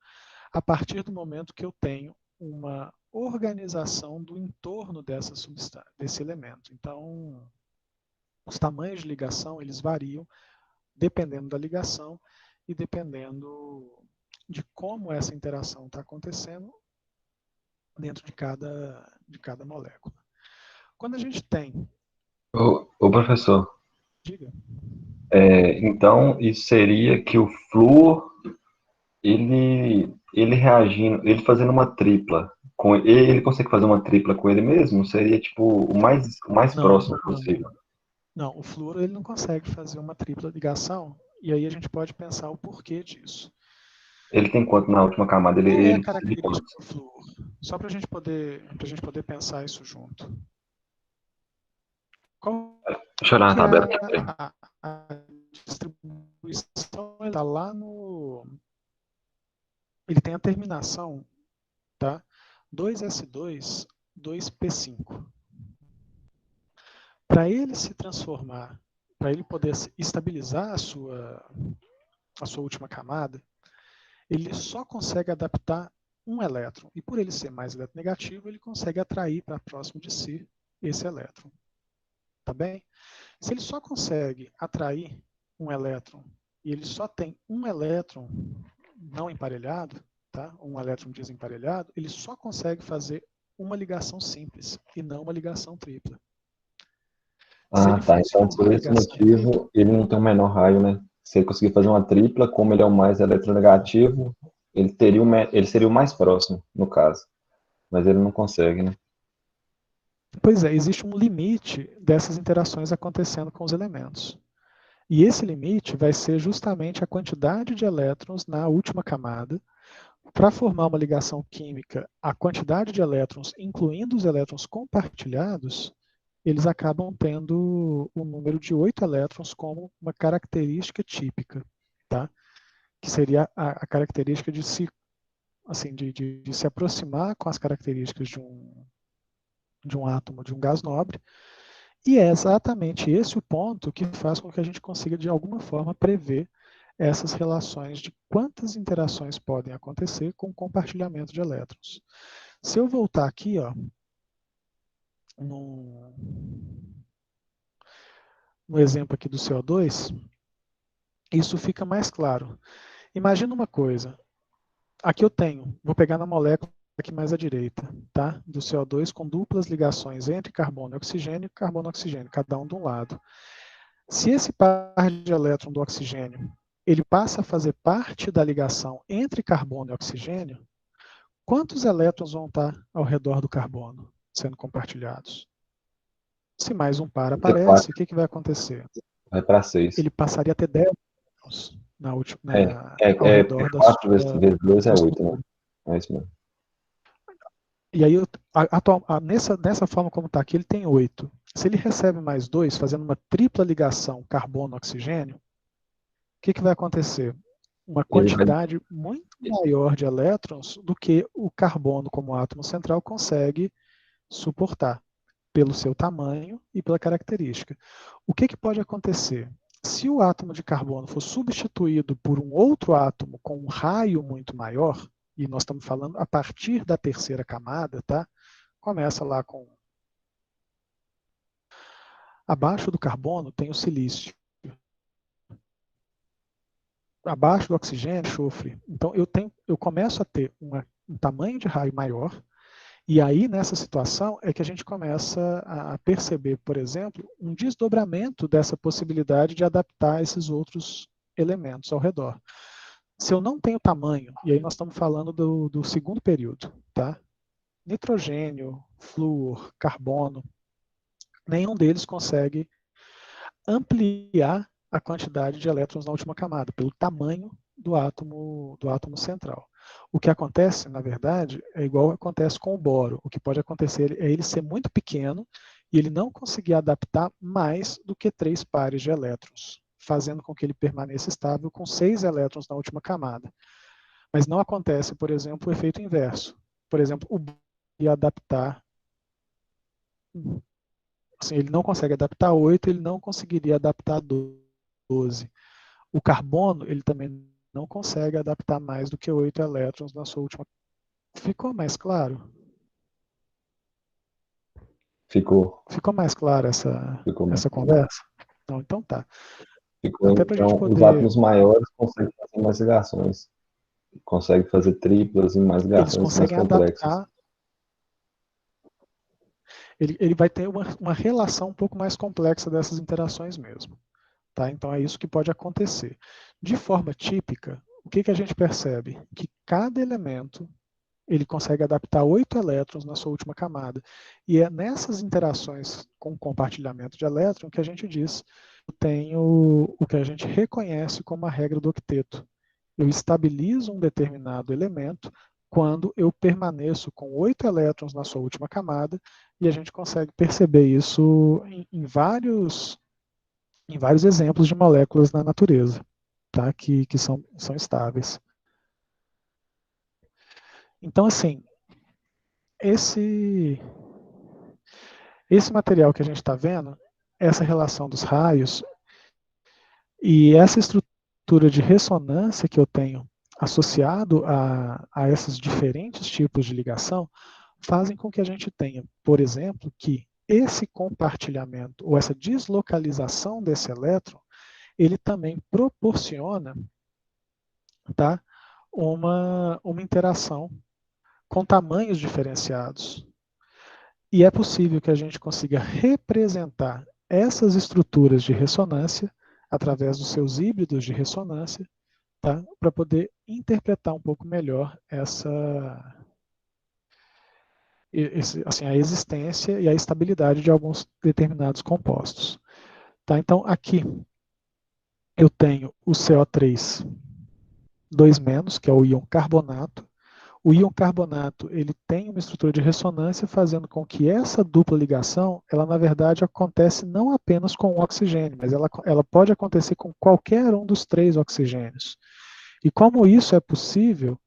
a partir do momento que eu tenho uma organização do entorno dessa substância, desse elemento. Então, os tamanhos de ligação eles variam dependendo da ligação e dependendo de como essa interação está acontecendo dentro de cada molécula. Quando a gente tem... Ô professor, Diga. então isso seria que o flúor, ele reagindo, ele fazendo uma tripla, ele consegue fazer uma tripla com ele mesmo? Seria tipo o mais próximo possível. Não, o flúor ele não consegue fazer uma tripla ligação, e aí a gente pode pensar o porquê disso. Ele tem quanto na última camada? Qual é a Ele característica do flúor? Só para a gente poder pensar isso junto. Qual Deixa eu olhar na que é tabela. a distribuição? Está lá no... Ele tem a terminação, tá? 2S2, 2P5. Para ele se transformar, para ele poder estabilizar a sua última camada, ele só consegue adaptar um elétron. E por ele ser mais eletronegativo, ele consegue atrair para próximo de si esse elétron. Tá bem? Se ele só consegue atrair um elétron e ele só tem um elétron não emparelhado, tá? Um elétron desemparelhado, ele só consegue fazer uma ligação simples e não uma ligação tripla. Ah, tá. Então, por esse motivo, ele não tem o menor raio, né? Se ele conseguir fazer uma tripla, como ele é o mais eletronegativo, ele seria o mais próximo, no caso. Mas ele não consegue, né? Pois é, existe um limite dessas interações acontecendo com os elementos. E esse limite vai ser justamente a quantidade de elétrons na última camada. Para formar uma ligação química, a quantidade de elétrons, incluindo os elétrons compartilhados, eles acabam tendo o número de 8 elétrons como uma característica típica, tá? Que seria a característica de se, assim, de se aproximar com as características de um átomo, de um gás nobre, E é exatamente esse o ponto que faz com que a gente consiga, de alguma forma, prever essas relações de quantas interações podem acontecer com o compartilhamento de elétrons. Se eu voltar aqui, ó, no exemplo aqui do CO2, isso fica mais claro. Imagina uma coisa, aqui eu tenho, vou pegar na molécula aqui mais à direita, tá? Do CO2 com duplas ligações entre carbono e oxigênio, cada um de um lado. Se esse par de elétron do oxigênio, ele passa a fazer parte da ligação entre carbono e oxigênio, quantos elétrons vão estar ao redor do carbono sendo compartilhados? Se mais um par aparece, o que vai acontecer? Vai para 6. Ele passaria a ter 10 elétrons ao É redor da 4 vezes sua 2 é 8, estrutura. né? É isso mesmo. E aí, nessa forma como está aqui, ele tem 8. Se ele recebe mais 2, fazendo uma tripla ligação carbono-oxigênio, o que vai acontecer? Uma quantidade muito maior de elétrons do que o carbono como átomo central consegue suportar, pelo seu tamanho e pela característica. O que pode acontecer? Se o átomo de carbono for substituído por um outro átomo com um raio muito maior, e nós estamos falando a partir da terceira camada, tá? Começa lá com... Abaixo do carbono tem o silício. Abaixo do oxigênio, enxofre. Então, eu começo a ter um tamanho de raio maior, e aí, nessa situação, é que a gente começa a perceber, por exemplo, um desdobramento dessa possibilidade de adaptar esses outros elementos ao redor. Se eu não tenho tamanho, e aí nós estamos falando do segundo período, tá? Nitrogênio, flúor, carbono, nenhum deles consegue ampliar a quantidade de elétrons na última camada, pelo tamanho do átomo central. O que acontece, na verdade, é igual acontece com o boro. O que pode acontecer é ele ser muito pequeno e ele não conseguir adaptar mais do que 3 pares de elétrons, fazendo com que ele permaneça estável com 6 elétrons na última camada. Mas não acontece, por exemplo, o efeito inverso. Por exemplo, o boro ia adaptar... Assim, ele não consegue adaptar 8, ele não conseguiria adaptar 12. O carbono, ele também não consegue adaptar mais do que 8 elétrons na sua última. Ficou mais claro? Ficou mais clara essa conversa? Não, então tá. Ficou, Até para a gente então, os poder... átomos maiores conseguem fazer mais ligações. Conseguem fazer triplas e mais Eles ligações mais conseguem complexas. adaptar. Ele vai ter uma relação um pouco mais complexa dessas interações mesmo. Tá? Então é isso que pode acontecer. De forma típica, o que a gente percebe? Que cada elemento ele consegue adaptar 8 elétrons na sua última camada. E é nessas interações com compartilhamento de elétron que a gente diz, eu tenho o que a gente reconhece como a regra do octeto. Eu estabilizo um determinado elemento quando eu permaneço com 8 elétrons na sua última camada, e a gente consegue perceber isso em vários exemplos de moléculas na natureza, tá? que são estáveis. Então, assim, esse material que a gente está vendo, essa relação dos raios e essa estrutura de ressonância que eu tenho associado a esses diferentes tipos de ligação, fazem com que a gente tenha, por exemplo, que esse compartilhamento ou essa deslocalização desse elétron, ele também proporciona, tá, uma interação com tamanhos diferenciados. E é possível que a gente consiga representar essas estruturas de ressonância através dos seus híbridos de ressonância, tá? Para poder interpretar um pouco melhor assim, a existência e a estabilidade de alguns determinados compostos. Tá? Então, aqui eu tenho o CO3 2-, que é o íon carbonato. O íon carbonato ele tem uma estrutura de ressonância fazendo com que essa dupla ligação, ela na verdade acontece não apenas com o oxigênio, mas ela pode acontecer com qualquer um dos 3 oxigênios. E como isso é possível,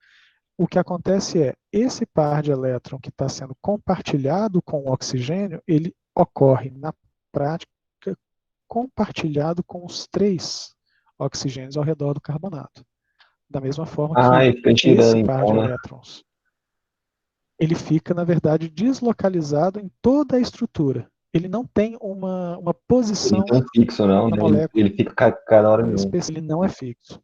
o que acontece é, esse par de elétron que está sendo compartilhado com o oxigênio, ele ocorre prática compartilhado com os 3 oxigênios ao redor do carbonato. Da mesma forma Ah, e que fica tirando esse par de então, né? elétrons, ele fica, na verdade, deslocalizado em toda a estrutura. Ele não tem uma Ele não posição tem um fixo, não, na né? molécula Ele fica cada hora em um. específica, ele não é fixo.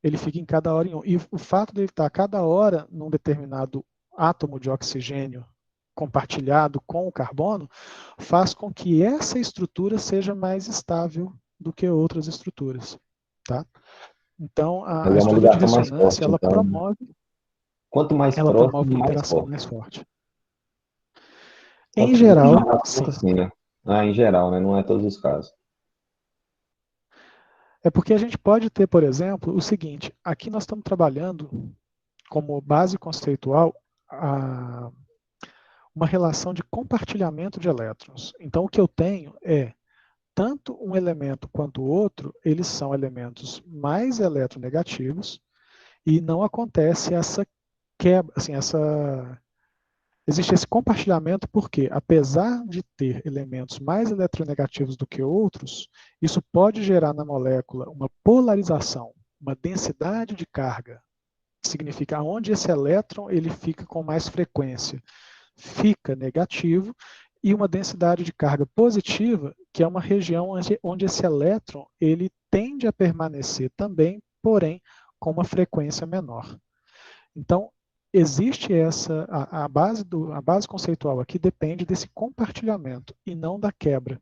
Ele fica em cada hora em um. E o fato de ele estar a cada hora num determinado átomo de oxigênio compartilhado com o carbono faz com que essa estrutura seja mais estável do que outras estruturas, tá? Então, Mas a é uma estrutura de ligação mais ressonância, forte, ela então, né? promove, Quanto mais ela promove próximo, uma mais interação forte. mais forte. Em Quanto mais geral, rápido, sim. assim, né? Ah, em geral, né? Não é todos os casos. É porque a gente pode ter, por exemplo, o seguinte: aqui nós estamos trabalhando como base conceitual uma relação de compartilhamento de elétrons. Então, o que eu tenho é tanto um elemento quanto o outro, eles são elementos mais eletronegativos e não acontece essa quebra, assim, existe esse compartilhamento porque, apesar de ter elementos mais eletronegativos do que outros, isso pode gerar na molécula uma polarização, uma densidade de carga. Significa onde esse elétron ele fica com mais frequência, fica negativo, e uma densidade de carga positiva, que é uma região onde esse elétron ele tende a permanecer também, porém com uma frequência menor. Então, existe a base conceitual aqui depende desse compartilhamento e não da quebra.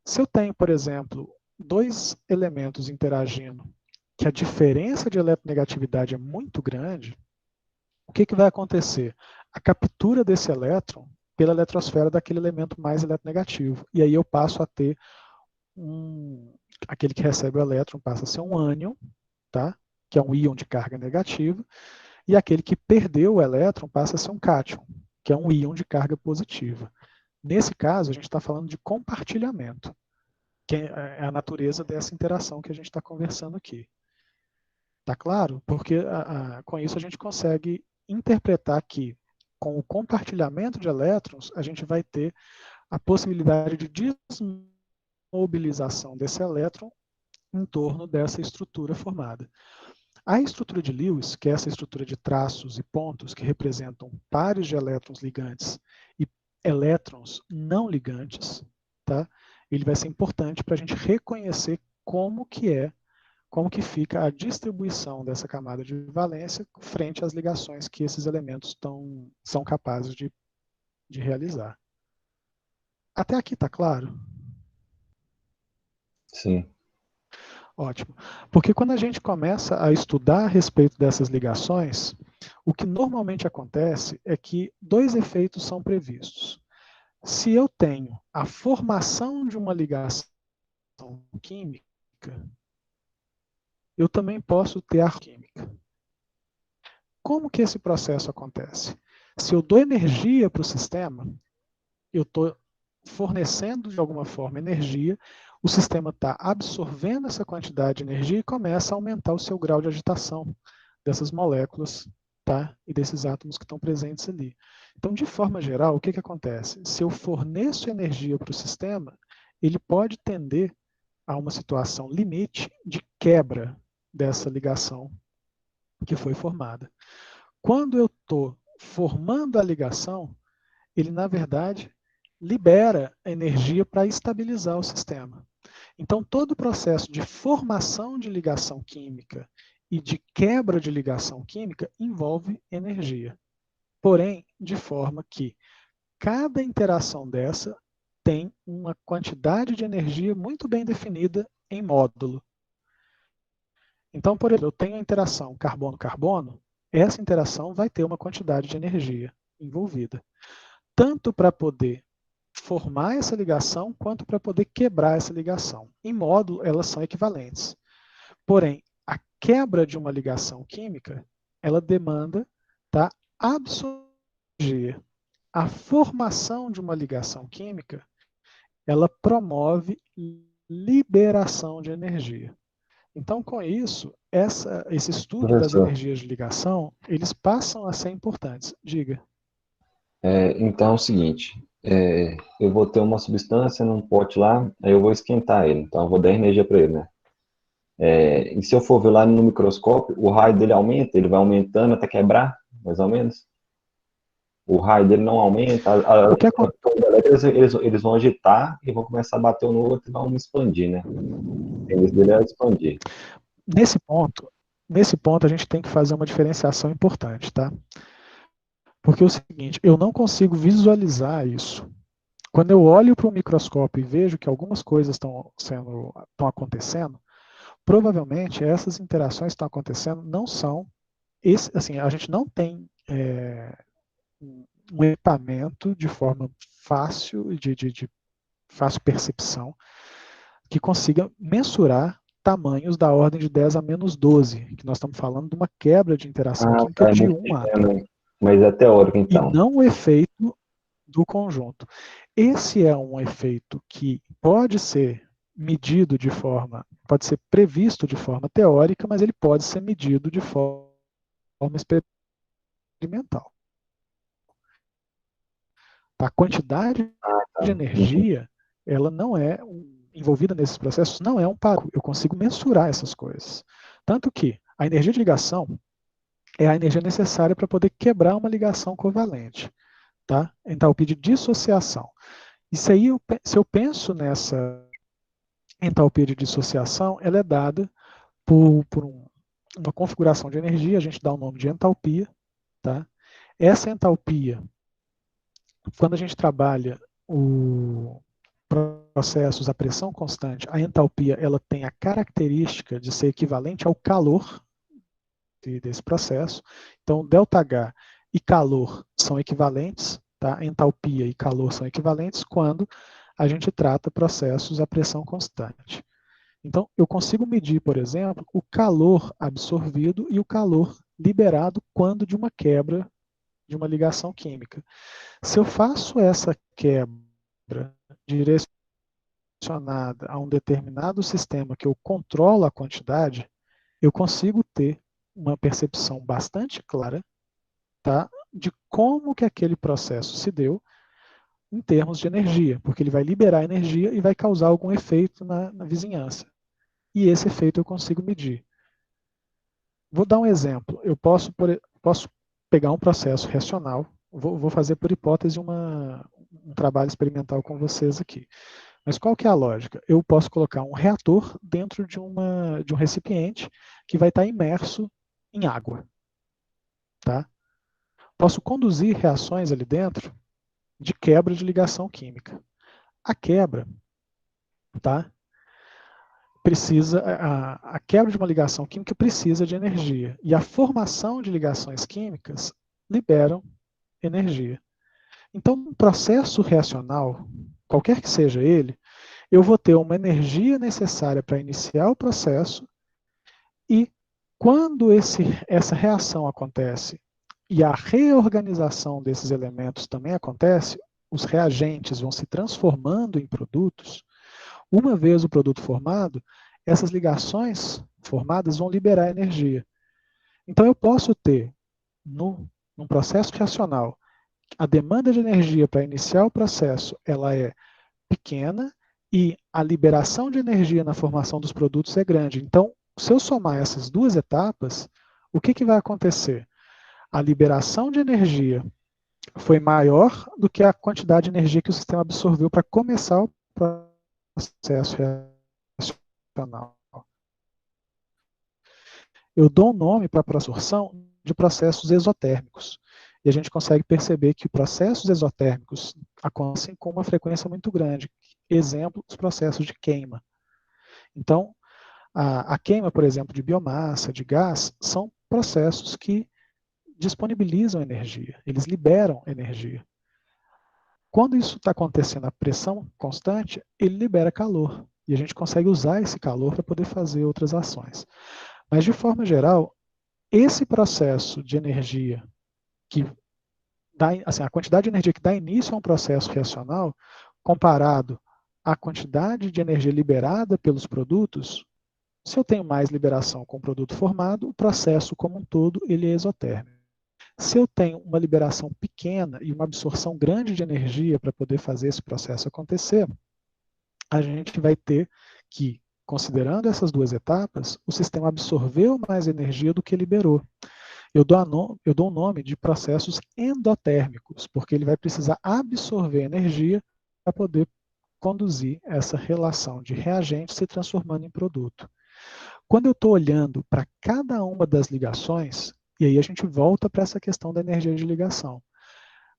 Se eu tenho, por exemplo, 2 elementos interagindo, que a diferença de eletronegatividade é muito grande, o que vai acontecer? A captura desse elétron pela eletrosfera daquele elemento mais eletronegativo. E aí eu passo a ter aquele que recebe o elétron passa a ser um ânion, tá? Que é um íon de carga negativa, e aquele que perdeu o elétron passa a ser um cátion, que é um íon de carga positiva. Nesse caso, a gente está falando de compartilhamento, que é a natureza dessa interação que a gente está conversando aqui. Tá claro? Porque com isso a gente consegue interpretar que, com o compartilhamento de elétrons, a gente vai ter a possibilidade de desmobilização desse elétron em torno dessa estrutura formada. A estrutura de Lewis, que é essa estrutura de traços e pontos que representam pares de elétrons ligantes e elétrons não ligantes, tá? Ele vai ser importante para a gente reconhecer como que fica a distribuição dessa camada de valência frente às ligações que esses elementos são capazes de realizar. Até aqui está claro? Sim. Ótimo. Porque quando a gente começa a estudar a respeito dessas ligações, o que normalmente acontece é que 2 efeitos são previstos. Se eu tenho a formação de uma ligação química, eu também posso ter a química. Como que esse processo acontece? Se eu dou energia para o sistema, eu estou fornecendo de alguma forma energia, o sistema está absorvendo essa quantidade de energia e começa a aumentar o seu grau de agitação dessas moléculas, tá? E desses átomos que estão presentes ali. Então, de forma geral, o que acontece? Se eu forneço energia para o sistema, ele pode tender a uma situação limite de quebra dessa ligação que foi formada. Quando eu estou formando a ligação, ele, na verdade, libera energia para estabilizar o sistema. Então, todo o processo de formação de ligação química e de quebra de ligação química envolve energia. Porém, de forma que cada interação dessa tem uma quantidade de energia muito bem definida em módulo. Então, por exemplo, eu tenho a interação carbono-carbono, essa interação vai ter uma quantidade de energia envolvida, tanto para poder formar essa ligação, quanto para poder quebrar essa ligação. Em módulo, elas são equivalentes. Porém, a quebra de uma ligação química, ela demanda, tá, absorver energia. A formação de uma ligação química, ela promove liberação de energia. Então, com isso, esse estudo das Professor, energias de ligação, eles passam a ser importantes. Diga. Então é o seguinte, eu vou ter uma substância num pote lá, aí eu vou esquentar ele, então eu vou dar energia para ele, né? E se eu for ver lá no microscópio, o raio dele aumenta, ele vai aumentando até quebrar, mais ou menos. O raio dele não aumenta, O que acontece eles vão agitar e vão começar a bater um no outro e vão expandir, né? A tendência dele é expandir. nesse ponto a gente tem que fazer uma diferenciação importante, tá? Porque é o seguinte, eu não consigo visualizar isso. Quando eu olho para o microscópio e vejo que algumas coisas estão acontecendo, provavelmente essas interações que estão acontecendo não são assim, a gente não tem um equipamento de forma fácil, de fácil percepção, que consiga mensurar tamanhos da ordem de 10 a menos 12, que nós estamos falando de uma quebra de interação Ah, química tá, é de muito um átomo, pequeno, mas é teórico e então. não o efeito do conjunto. Esse é um efeito que pode ser medido pode ser previsto de forma teórica, mas ele pode ser medido de forma experimental. A quantidade Ah, de tá. Uhum. energia, ela não é envolvida nesses processos, não é um padrão. Eu consigo mensurar essas coisas. Tanto que a energia de ligação é a energia necessária para poder quebrar uma ligação covalente, tá? Entalpia de dissociação. Isso aí, se eu penso nessa entalpia de dissociação, ela é dada por uma configuração de energia, a gente dá o nome de entalpia, tá? Essa entalpia, quando a gente trabalha o processos a pressão constante, a entalpia ela tem a característica de ser equivalente ao calor desse processo. Então, ΔH e calor são equivalentes, tá? Entalpia e calor são equivalentes quando a gente trata processos a pressão constante. Então, eu consigo medir, por exemplo, o calor absorvido e o calor liberado quando de uma quebra de uma ligação química. Se eu faço essa quebra direcionada a um determinado sistema que eu controlo a quantidade, eu consigo ter uma percepção bastante clara, tá, de como que aquele processo se deu em termos de energia, porque ele vai liberar energia e vai causar algum efeito na vizinhança. E esse efeito eu consigo medir. Vou dar um exemplo. Eu posso pegar um processo reacional, vou fazer por hipótese um trabalho experimental com vocês aqui. Mas qual que é a lógica? Eu posso colocar um reator dentro de um recipiente que vai estar imerso em água. Tá? Posso conduzir reações ali dentro de quebra de ligação química. A quebra, tá? A quebra de uma ligação química precisa de energia. E a formação de ligações químicas liberam energia. Então, um processo reacional, qualquer que seja ele, eu vou ter uma energia necessária para iniciar o processo e quando essa reação acontece e a reorganização desses elementos também acontece, os reagentes vão se transformando em produtos. Uma vez o produto formado, essas ligações formadas vão liberar energia. Então eu posso ter, num processo reacional, a demanda de energia para iniciar o processo ela é pequena e a liberação de energia na formação dos produtos é grande. Então, se eu somar essas duas etapas, o que vai acontecer? A liberação de energia foi maior do que a quantidade de energia que o sistema absorveu para começar o processo reacional. Eu dou um nome para a absorção de processos exotérmicos. E a gente consegue perceber que processos exotérmicos acontecem com uma frequência muito grande. Exemplo, os processos de queima. Então, a queima, por exemplo, de biomassa, de gás, são processos que disponibilizam energia, eles liberam energia. Quando isso está acontecendo a pressão constante, ele libera calor. E a gente consegue usar esse calor para poder fazer outras ações. Mas, de forma geral, esse processo de energia que dá, assim, a quantidade de energia que dá início a um processo reacional, comparado à quantidade de energia liberada pelos produtos, se eu tenho mais liberação com o produto formado, o processo como um todo ele é exotérmico. Se eu tenho uma liberação pequena e uma absorção grande de energia para poder fazer esse processo acontecer, a gente vai ter que, considerando essas duas etapas, o sistema absorveu mais energia do que liberou. Eu dou o nome de processos endotérmicos, porque ele vai precisar absorver energia para poder conduzir essa relação de reagente se transformando em produto. Quando eu estou olhando para cada uma das ligações, e aí a gente volta para essa questão da energia de ligação,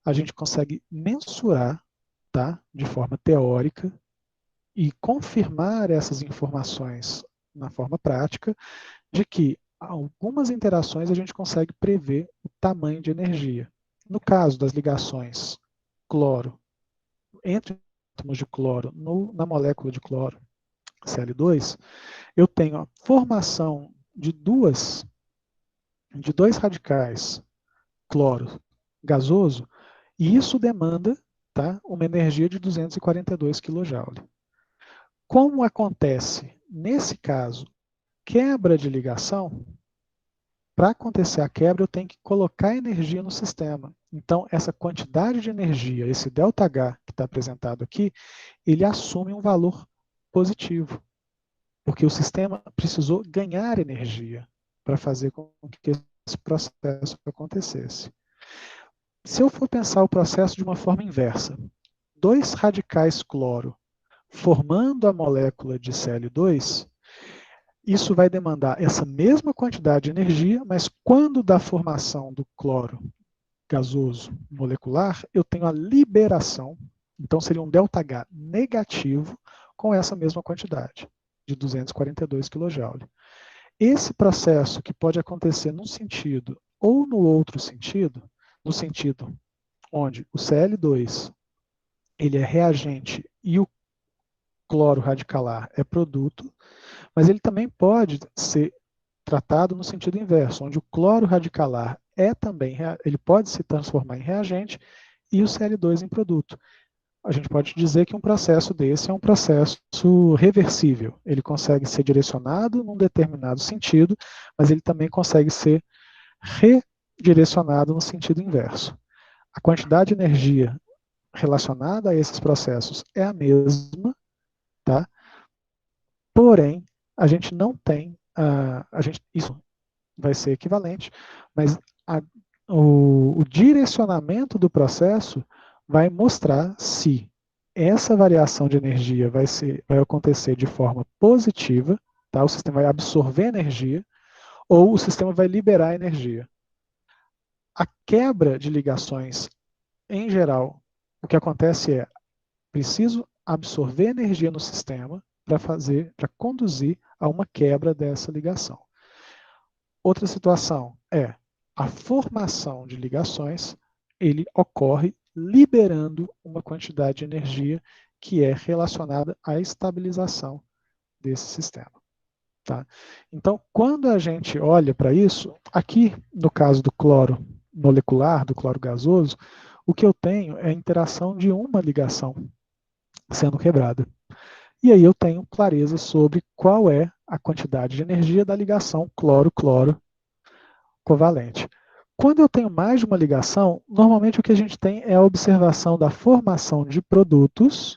a gente consegue mensurar, tá, de forma teórica e confirmar essas informações na forma prática de que algumas interações a gente consegue prever o tamanho de energia. No caso das ligações cloro, entre átomos de cloro na molécula de cloro, Cl2, eu tenho a formação de dois radicais cloro gasoso, e isso demanda, tá, uma energia de 242 kJ. Como acontece, nesse caso, quebra de ligação, para acontecer a quebra, eu tenho que colocar energia no sistema. Então, essa quantidade de energia, esse ΔH que está apresentado aqui, ele assume um valor positivo, porque o sistema precisou ganhar energia para fazer com que esse processo acontecesse. Se eu for pensar o processo de uma forma inversa, dois radicais cloro formando a molécula de Cl2, isso vai demandar essa mesma quantidade de energia, mas quando da formação do cloro gasoso molecular, eu tenho a liberação, então seria um ΔH negativo com essa mesma quantidade, de 242 kJ. Esse processo que pode acontecer num sentido ou no outro sentido, no sentido onde o Cl2 ele é reagente e o cloro radicalar é produto, mas ele também pode ser tratado no sentido inverso, onde o cloro radicalar é também, ele pode se transformar em reagente e o Cl2 em produto. A gente pode dizer que um processo desse é um processo reversível. Ele consegue ser direcionado num determinado sentido, mas ele também consegue ser redirecionado no sentido inverso. A quantidade de energia relacionada a esses processos é a mesma, tá? Porém, a gente não tem, isso vai ser equivalente, mas o direcionamento do processo vai mostrar se essa variação de energia vai acontecer de forma positiva, tá? O sistema vai absorver energia, ou o sistema vai liberar energia. A quebra de ligações, em geral, o que acontece é, preciso absorver energia no sistema para conduzir a uma quebra dessa ligação. Outra situação é a formação de ligações, ele ocorre liberando uma quantidade de energia que é relacionada à estabilização desse sistema. Tá? Então, quando a gente olha para isso, aqui no caso do cloro molecular, do cloro gasoso, o que eu tenho é a interação de uma ligação sendo quebrada. E aí eu tenho clareza sobre qual é a quantidade de energia da ligação cloro-cloro covalente. Quando eu tenho mais de uma ligação, normalmente o que a gente tem é a observação da formação de produtos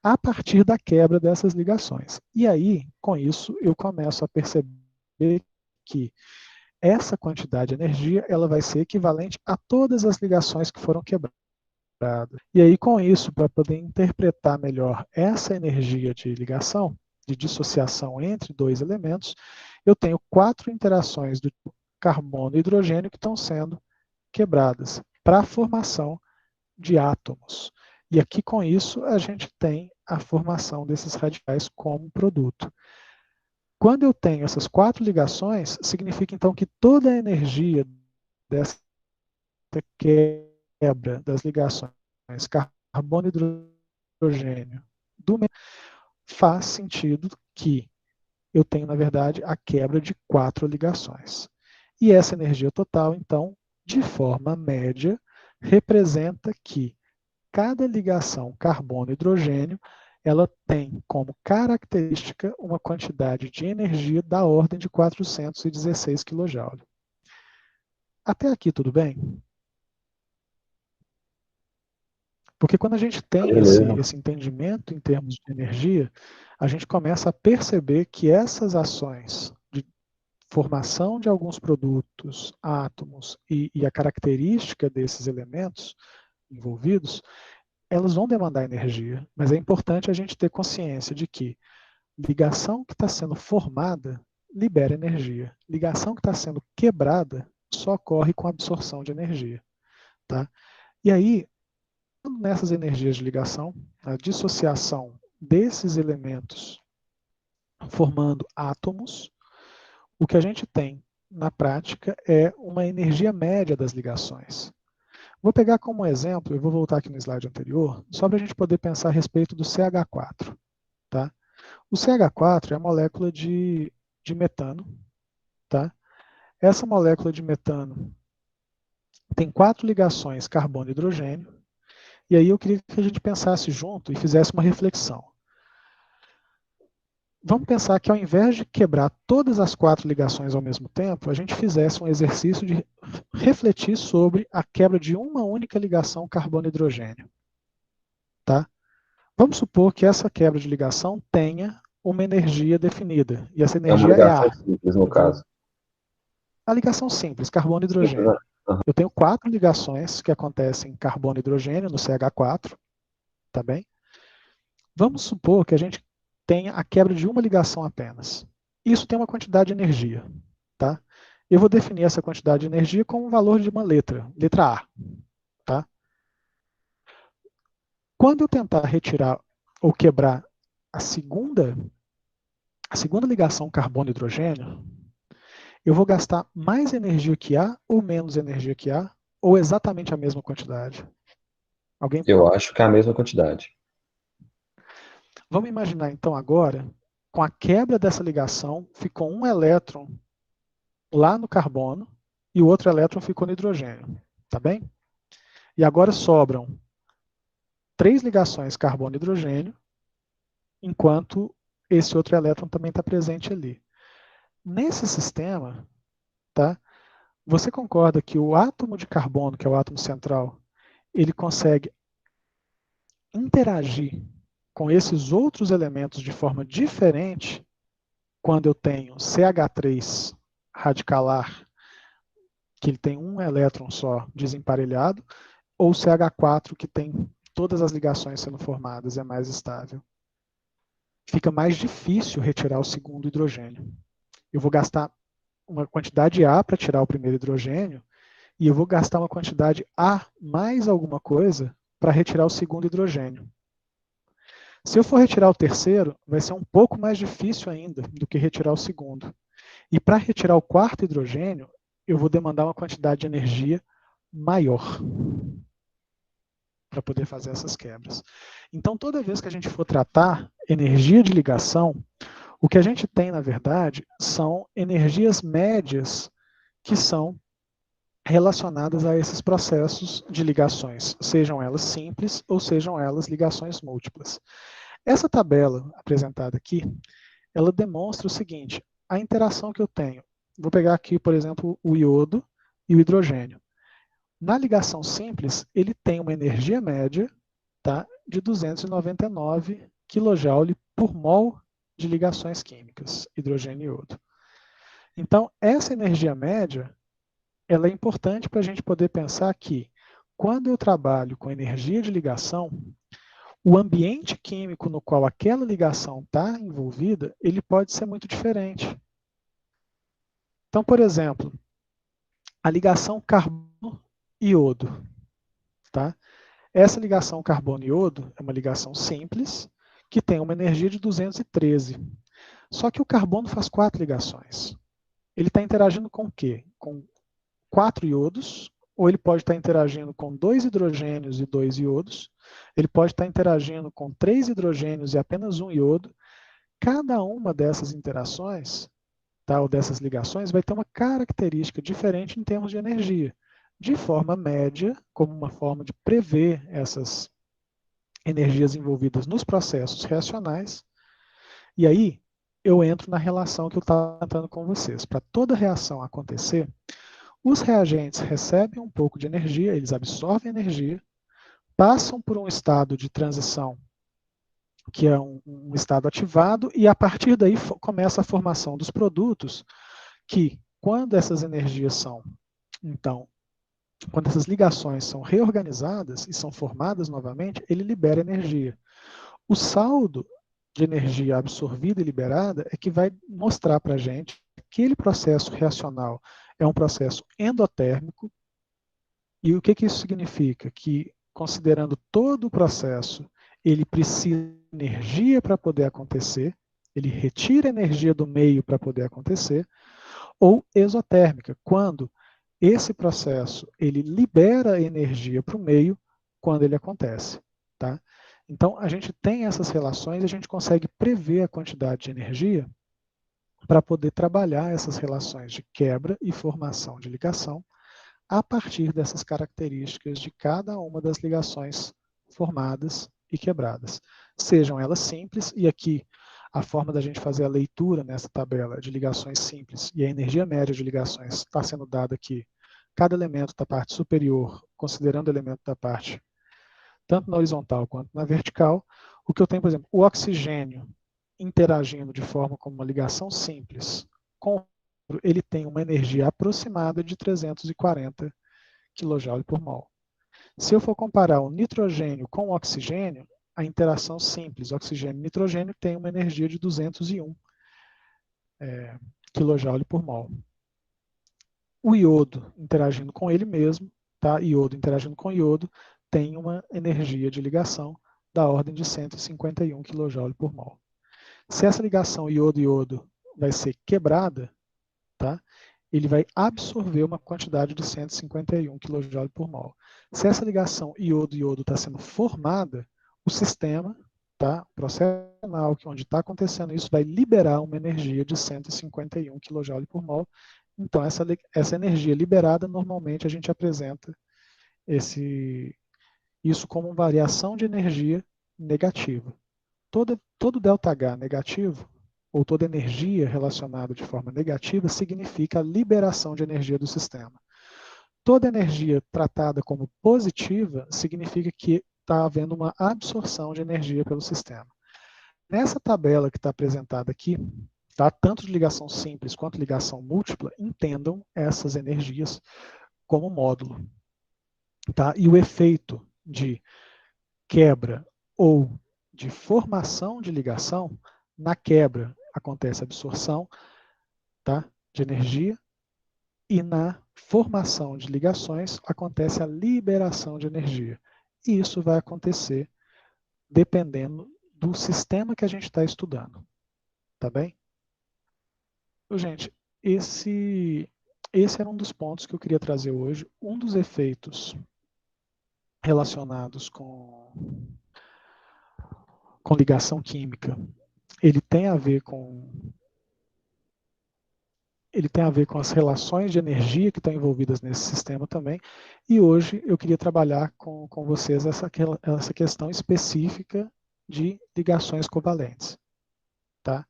a partir da quebra dessas ligações. E aí, com isso, eu começo a perceber que essa quantidade de energia ela vai ser equivalente a todas as ligações que foram quebradas. E aí, com isso, para poder interpretar melhor essa energia de ligação, de dissociação entre dois elementos, eu tenho 4 interações do carbono e hidrogênio que estão sendo quebradas para a formação de átomos. E aqui, com isso, a gente tem a formação desses radicais como produto. Quando eu tenho essas 4 ligações, significa então que toda a energia dessa quebra das ligações carbono e hidrogênio faz sentido que eu tenho, na verdade, a quebra de 4 ligações. E essa energia total, então, de forma média, representa que cada ligação carbono-hidrogênio ela tem como característica uma quantidade de energia da ordem de 416 kJ. Até aqui tudo bem? Porque quando a gente tem Beleza. esse entendimento em termos de energia, a gente começa a perceber que essas ações de formação de alguns produtos, átomos e a característica desses elementos envolvidos, elas vão demandar energia. Mas é importante a gente ter consciência de que ligação que está sendo formada libera energia. Ligação que está sendo quebrada só ocorre com absorção de energia. Tá? E aí, nessas energias de ligação, a dissociação desses elementos formando átomos, o que a gente tem na prática é uma energia média das ligações. Vou pegar como exemplo, eu vou voltar aqui no slide anterior, só para a gente poder pensar a respeito do CH4. Tá? O CH4 é a molécula de metano. Tá? Essa molécula de metano tem 4 ligações carbono e hidrogênio. E aí eu queria que a gente pensasse junto e fizesse uma reflexão. Vamos pensar que ao invés de quebrar todas as 4 ligações ao mesmo tempo, a gente fizesse um exercício de refletir sobre a quebra de uma única ligação carbono-hidrogênio. Tá? Vamos supor que essa quebra de ligação tenha uma energia definida, e essa É uma energia é ligação A. simples, no caso. A ligação simples, carbono e Simples, né? hidrogênio. Eu tenho 4 ligações que acontecem carbono e hidrogênio no CH4, tá bem? Vamos supor que a gente tenha a quebra de uma ligação apenas. Isso tem uma quantidade de energia, tá? Eu vou definir essa quantidade de energia como o valor de uma letra A, tá? Quando eu tentar retirar ou quebrar a segunda ligação carbono-hidrogênio, eu vou gastar mais energia que A ou menos energia que A, ou exatamente a mesma quantidade? Alguém? Eu acho que é a mesma quantidade. Vamos imaginar então agora, com a quebra dessa ligação, ficou um elétron lá no carbono e o outro elétron ficou no hidrogênio, tá bem? E agora sobram 3 ligações carbono e hidrogênio, enquanto esse outro elétron também está presente ali. Nesse sistema, tá? Você concorda que o átomo de carbono, que é o átomo central, ele consegue interagir com esses outros elementos de forma diferente quando eu tenho CH3 radicalar, que ele tem um elétron só desemparelhado, ou CH4, que tem todas as ligações sendo formadas, é mais estável. Fica mais difícil retirar o segundo hidrogênio. Eu vou gastar uma quantidade A para tirar o primeiro hidrogênio, e eu vou gastar uma quantidade A mais alguma coisa para retirar o segundo hidrogênio. Se eu for retirar o terceiro, vai ser um pouco mais difícil ainda do que retirar o segundo. E para retirar o quarto hidrogênio, eu vou demandar uma quantidade de energia maior para poder fazer essas quebras. Então, toda vez que a gente for tratar energia de ligação, o que a gente tem, na verdade, são energias médias que são relacionadas a esses processos de ligações, sejam elas simples ou sejam elas ligações múltiplas. Essa tabela apresentada aqui, ela demonstra o seguinte, a interação que eu tenho. Vou pegar aqui, por exemplo, o iodo e o hidrogênio. Na ligação simples, ele tem uma energia média, tá, de 299 kJ por mol de ligações químicas, hidrogênio e iodo. Então, essa energia média, ela é importante para a gente poder pensar que, quando eu trabalho com energia de ligação, o ambiente químico no qual aquela ligação está envolvida, ele pode ser muito diferente. Então, por exemplo, a ligação carbono-iodo. Tá? Essa ligação carbono-iodo é uma ligação simples, que tem uma energia de 213. Só que o carbono faz 4 ligações. Ele está interagindo com o quê? Com 4 iodos, ou ele pode estar interagindo com 2 hidrogênios e 2 iodos, ele pode estar interagindo com 3 hidrogênios e apenas um iodo. Cada uma dessas interações, tá, ou dessas ligações, vai ter uma característica diferente em termos de energia. De forma média, como uma forma de prever essas energias envolvidas nos processos reacionais. E aí, eu entro na relação que eu estava contando com vocês. Para toda reação acontecer, Os reagentes recebem um pouco de energia, eles absorvem energia, passam por um estado de transição, que é um estado ativado, e a partir daí começa a formação dos produtos, que quando essas energias são, então, quando essas ligações são reorganizadas e são formadas novamente, ele libera energia. O saldo de energia absorvida e liberada é que vai mostrar para a gente que aquele processo reacional é um processo endotérmico. E o que isso significa? Que, considerando todo o processo, ele precisa de energia para poder acontecer, ele retira energia do meio para poder acontecer, ou exotérmica, quando esse processo ele libera energia para o meio quando ele acontece. Tá? Então, a gente tem essas relações e a gente consegue prever a quantidade de energia para poder trabalhar essas relações de quebra e formação de ligação a partir dessas características de cada uma das ligações formadas e quebradas. Sejam elas simples, e aqui a forma da gente fazer a leitura nessa tabela de ligações simples e a energia média de ligações está sendo dada aqui. Cada elemento da parte superior, considerando o elemento da parte tanto na horizontal quanto na vertical. O que eu tenho, por exemplo, o oxigênio interagindo de forma como uma ligação simples com o ele tem uma energia aproximada de 340 kJ por mol. Se eu for comparar o nitrogênio com o oxigênio, a interação simples oxigênio-nitrogênio tem uma energia de 201 kJ por mol. O iodo interagindo com ele mesmo, tá? Iodo interagindo com iodo, tem uma energia de ligação da ordem de 151 kJ por mol. Se essa ligação iodo-iodo vai ser quebrada, tá? Ele vai absorver uma quantidade de 151 kJ por mol. Se essa ligação iodo-iodo está sendo formada, o sistema, tá? O processo onde está acontecendo isso, vai liberar uma energia de 151 kJ por mol. Então, essa energia liberada, normalmente a gente apresenta isso como uma variação de energia negativa. Todo ΔH negativo, ou toda energia relacionada de forma negativa, significa a liberação de energia do sistema. Toda energia tratada como positiva significa que está havendo uma absorção de energia pelo sistema. Nessa tabela que está apresentada aqui, tá, tanto de ligação simples quanto ligação múltipla, entendam essas energias como módulo. Tá? E o efeito de quebra ou de formação de ligação, na quebra acontece a absorção, tá, de energia, e na formação de ligações acontece a liberação de energia. E isso vai acontecer dependendo do sistema que a gente está estudando. Tá bem? Gente, esse era um dos pontos que eu queria trazer hoje. Um dos efeitos relacionados com ligação química, ele tem a ver com as relações de energia que estão envolvidas nesse sistema também. E hoje eu queria trabalhar com vocês essa questão específica de ligações covalentes. Tá?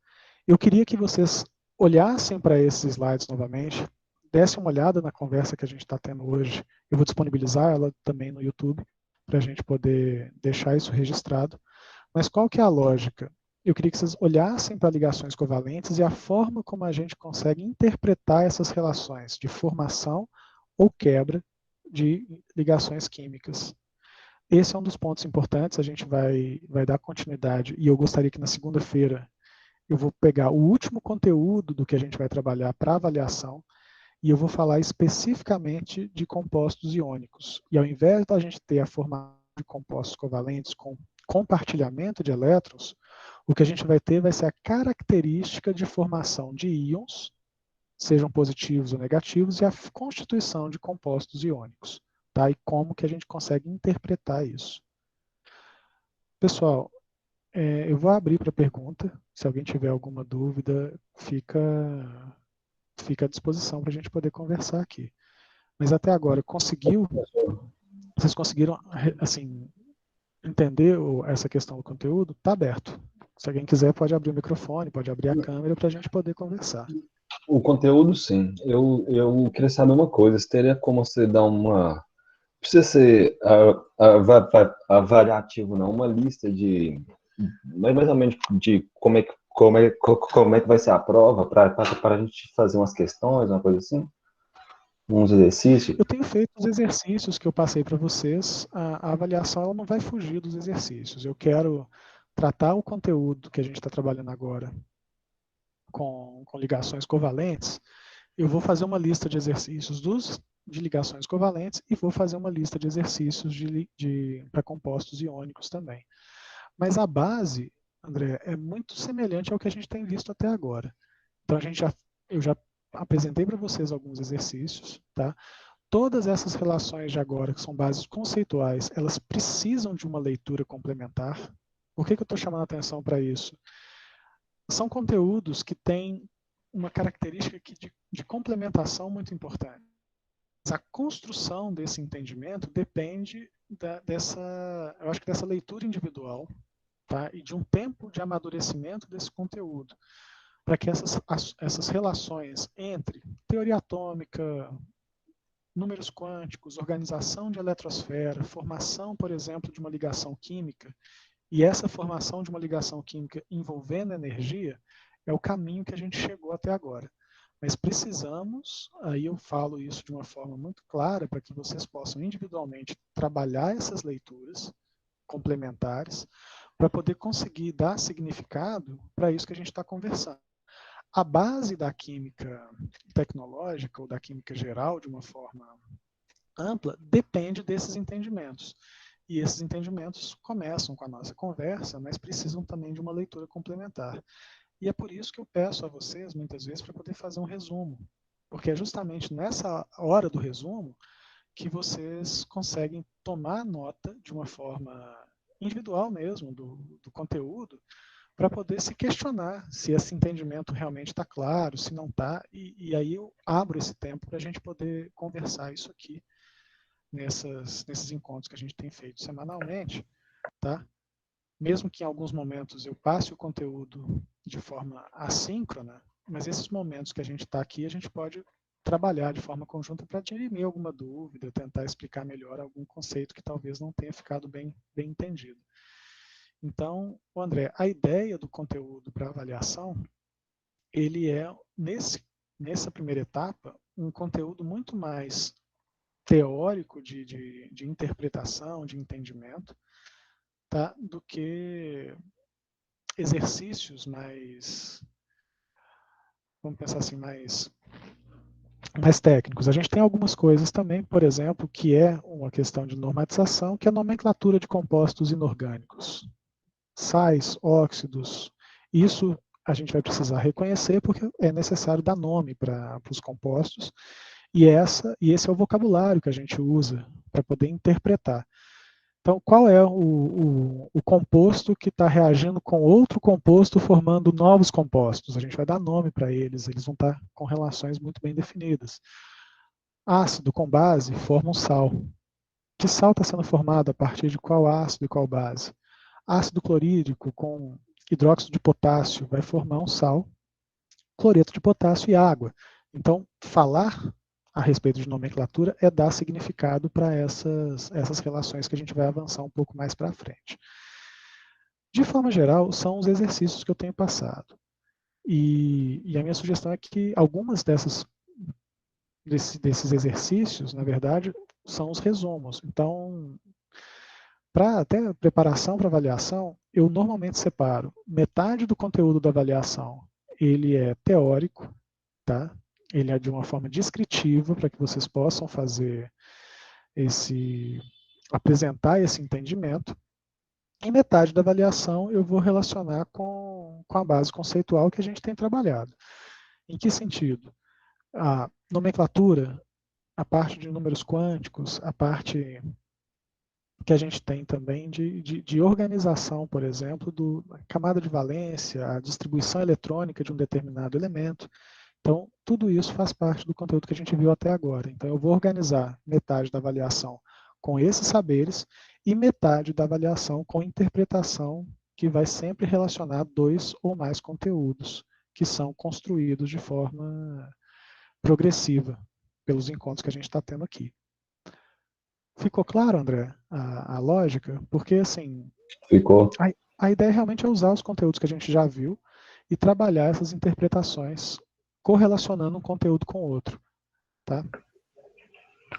Eu queria que vocês olhassem para esses slides novamente, dessem uma olhada na conversa que a gente está tendo hoje. Eu vou disponibilizar ela também no YouTube, para a gente poder deixar isso registrado. Mas qual que é a lógica? Eu queria que vocês olhassem para ligações covalentes e a forma como a gente consegue interpretar essas relações de formação ou quebra de ligações químicas. Esse é um dos pontos importantes, a gente vai dar continuidade, e eu gostaria que na segunda-feira eu vou pegar o último conteúdo do que a gente vai trabalhar para avaliação, e eu vou falar especificamente de compostos iônicos. E ao invés da gente ter a formação de compostos covalentes com compartilhamento de elétrons, o que a gente vai ter vai ser a característica de formação de íons, sejam positivos ou negativos, e a constituição de compostos iônicos. Tá? E como que a gente consegue interpretar isso. Pessoal, eu vou abrir para pergunta. Se alguém tiver alguma dúvida, fica à disposição para a gente poder conversar aqui. Mas até agora, vocês conseguiram, assim, entender essa questão do conteúdo? Está aberto. Se alguém quiser, pode abrir o microfone, pode abrir a câmera para a gente poder conversar. O conteúdo, sim. Eu queria saber uma coisa. Se teria como você dar uma... Não precisa ser avaliativo, não. Uma lista de... Mais ou menos de como é que vai ser a prova, para a gente fazer umas questões, uma coisa assim? Uns exercícios? Eu tenho feito os exercícios que eu passei para vocês. A avaliação ela não vai fugir dos exercícios. Eu quero tratar o conteúdo que a gente está trabalhando agora com ligações covalentes. Eu vou fazer uma lista de exercícios de ligações covalentes e vou fazer uma lista de exercícios para compostos iônicos também. Mas a base, André, é muito semelhante ao que a gente tem visto até agora. Então eu já apresentei para vocês alguns exercícios, tá? Todas essas relações de agora, que são bases conceituais, elas precisam de uma leitura complementar. Por que eu estou chamando a atenção para isso? São conteúdos que têm uma característica de complementação muito importante. A construção desse entendimento depende eu acho que dessa leitura individual, tá? E de um tempo de amadurecimento desse conteúdo, para que essas relações entre teoria atômica, números quânticos, organização de eletrosfera, formação, por exemplo, de uma ligação química, e essa formação de uma ligação química envolvendo energia, é o caminho que a gente chegou até agora. Mas precisamos, aí eu falo isso de uma forma muito clara, para que vocês possam individualmente trabalhar essas leituras complementares, para poder conseguir dar significado para isso que a gente está conversando. A base da química tecnológica, ou da química geral, de uma forma ampla, depende desses entendimentos. E esses entendimentos começam com a nossa conversa, mas precisam também de uma leitura complementar. E é por isso que eu peço a vocês, muitas vezes, para poder fazer um resumo. Porque é justamente nessa hora do resumo que vocês conseguem tomar nota de uma forma individual mesmo do conteúdo, para poder se questionar se esse entendimento realmente está claro, se não está, e aí eu abro esse tempo para a gente poder conversar isso aqui nesses encontros que a gente tem feito semanalmente, tá? Mesmo que em alguns momentos eu passe o conteúdo de forma assíncrona, mas esses momentos que a gente está aqui, a gente pode trabalhar de forma conjunta para dirimir alguma dúvida, tentar explicar melhor algum conceito que talvez não tenha ficado bem entendido. Então, André, a ideia do conteúdo para avaliação, ele é, nessa primeira etapa, um conteúdo muito mais teórico de interpretação, de entendimento, tá? Do que exercícios mais, vamos pensar assim, mais técnicos. A gente tem algumas coisas também, por exemplo, que é uma questão de normatização, que é a nomenclatura de compostos inorgânicos. Sais, óxidos, isso a gente vai precisar reconhecer porque é necessário dar nome para os compostos, e esse é o vocabulário que a gente usa para poder interpretar. Então, qual é o composto que está reagindo com outro composto, formando novos compostos? A gente vai dar nome para eles vão estar com relações muito bem definidas. Ácido com base forma um sal. Que sal está sendo formado a partir de qual ácido e qual base? Ácido clorídrico com hidróxido de potássio vai formar um sal, cloreto de potássio e água. Então, falar a respeito de nomenclatura é dar significado para essas relações que a gente vai avançar um pouco mais para frente. De forma geral, são os exercícios que eu tenho passado. E a minha sugestão é que algumas desses exercícios, na verdade, são os resumos. Então, para até preparação para avaliação, eu normalmente separo metade do conteúdo da avaliação, ele é teórico, tá? Ele é de uma forma descritiva para que vocês possam apresentar esse entendimento. E metade da avaliação eu vou relacionar com a base conceitual que a gente tem trabalhado. Em que sentido? A nomenclatura, a parte de números quânticos, a parte que a gente tem também de organização, por exemplo, da camada de valência, a distribuição eletrônica de um determinado elemento. Então, tudo isso faz parte do conteúdo que a gente viu até agora. Então, eu vou organizar metade da avaliação com esses saberes e metade da avaliação com interpretação, que vai sempre relacionar dois ou mais conteúdos que são construídos de forma progressiva pelos encontros que a gente está tendo aqui. Ficou claro, André, a lógica? Porque, assim, Ficou. a ideia realmente é usar os conteúdos que a gente já viu e trabalhar essas interpretações correlacionando um conteúdo com o outro. Tá?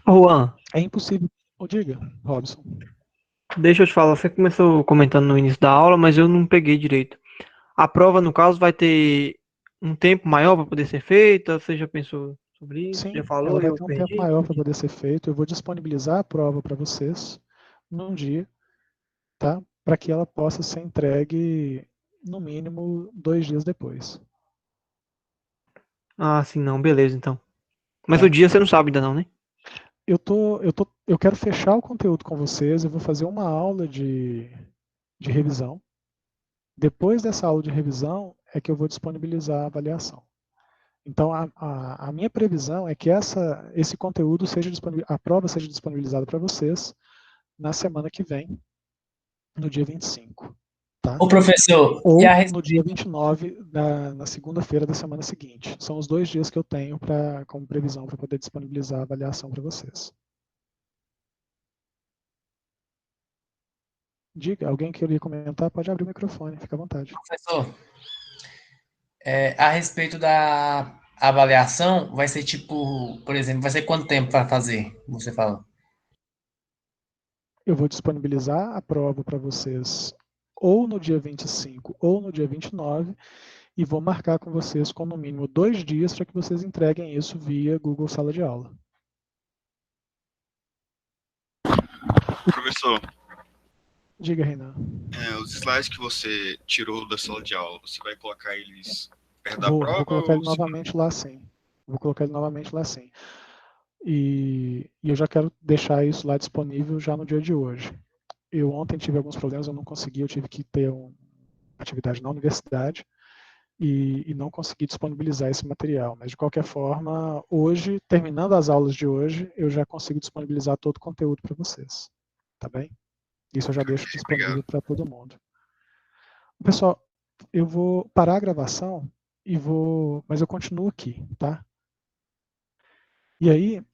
Juan, É impossível. Diga, Robson. deixa eu te falar, você começou comentando no início da aula, mas eu não peguei direito. A prova, no caso, vai ter um tempo maior para poder ser feita? Você já pensou sobre isso? Já Sim, ela falou e vai eu ter um tempo perdi? maior para poder ser feito. Eu vou disponibilizar a prova para vocês num dia, tá? Para que ela possa ser entregue no mínimo 2 dias depois. Ah, sim, não, beleza, então. Mas o Tá? dia você não sabe ainda não, né? Eu quero fechar o conteúdo com vocês. Eu vou fazer uma aula de revisão. Depois dessa aula de revisão é que eu vou disponibilizar a avaliação. Então, a minha previsão é que esse conteúdo a prova seja disponibilizada para vocês na semana que vem, no dia 25. Tá? Ô, professor, e Ou a no dia 29, na segunda-feira da semana seguinte. São os 2 dias que eu tenho como previsão para poder disponibilizar a avaliação para vocês. Diga, alguém que queria comentar, pode abrir o microfone, fica à vontade. professor, a respeito da avaliação, vai ser tipo, por exemplo, vai ser quanto tempo para fazer? Você fala. Eu vou disponibilizar a prova para vocês ou no dia 25 ou no dia 29 e vou marcar com vocês com no mínimo 2 dias para que vocês entreguem isso via Google Sala de Aula. Professor, Diga, Renan. os slides que você tirou da sala de aula, você vai colocar eles perto da Vou prova colocar ele ou novamente lá sim. Vou colocar ele novamente lá sim. E eu já quero deixar isso lá disponível já no dia de hoje. Eu ontem tive alguns problemas, eu não consegui, eu tive que ter uma atividade na universidade e não consegui disponibilizar esse material. Mas, de qualquer forma, hoje, terminando as aulas de hoje, eu já consigo disponibilizar todo o conteúdo para vocês. Tá bem? Isso eu já deixo disponível para todo mundo. Pessoal, eu vou parar a gravação mas eu continuo aqui, tá? E aí,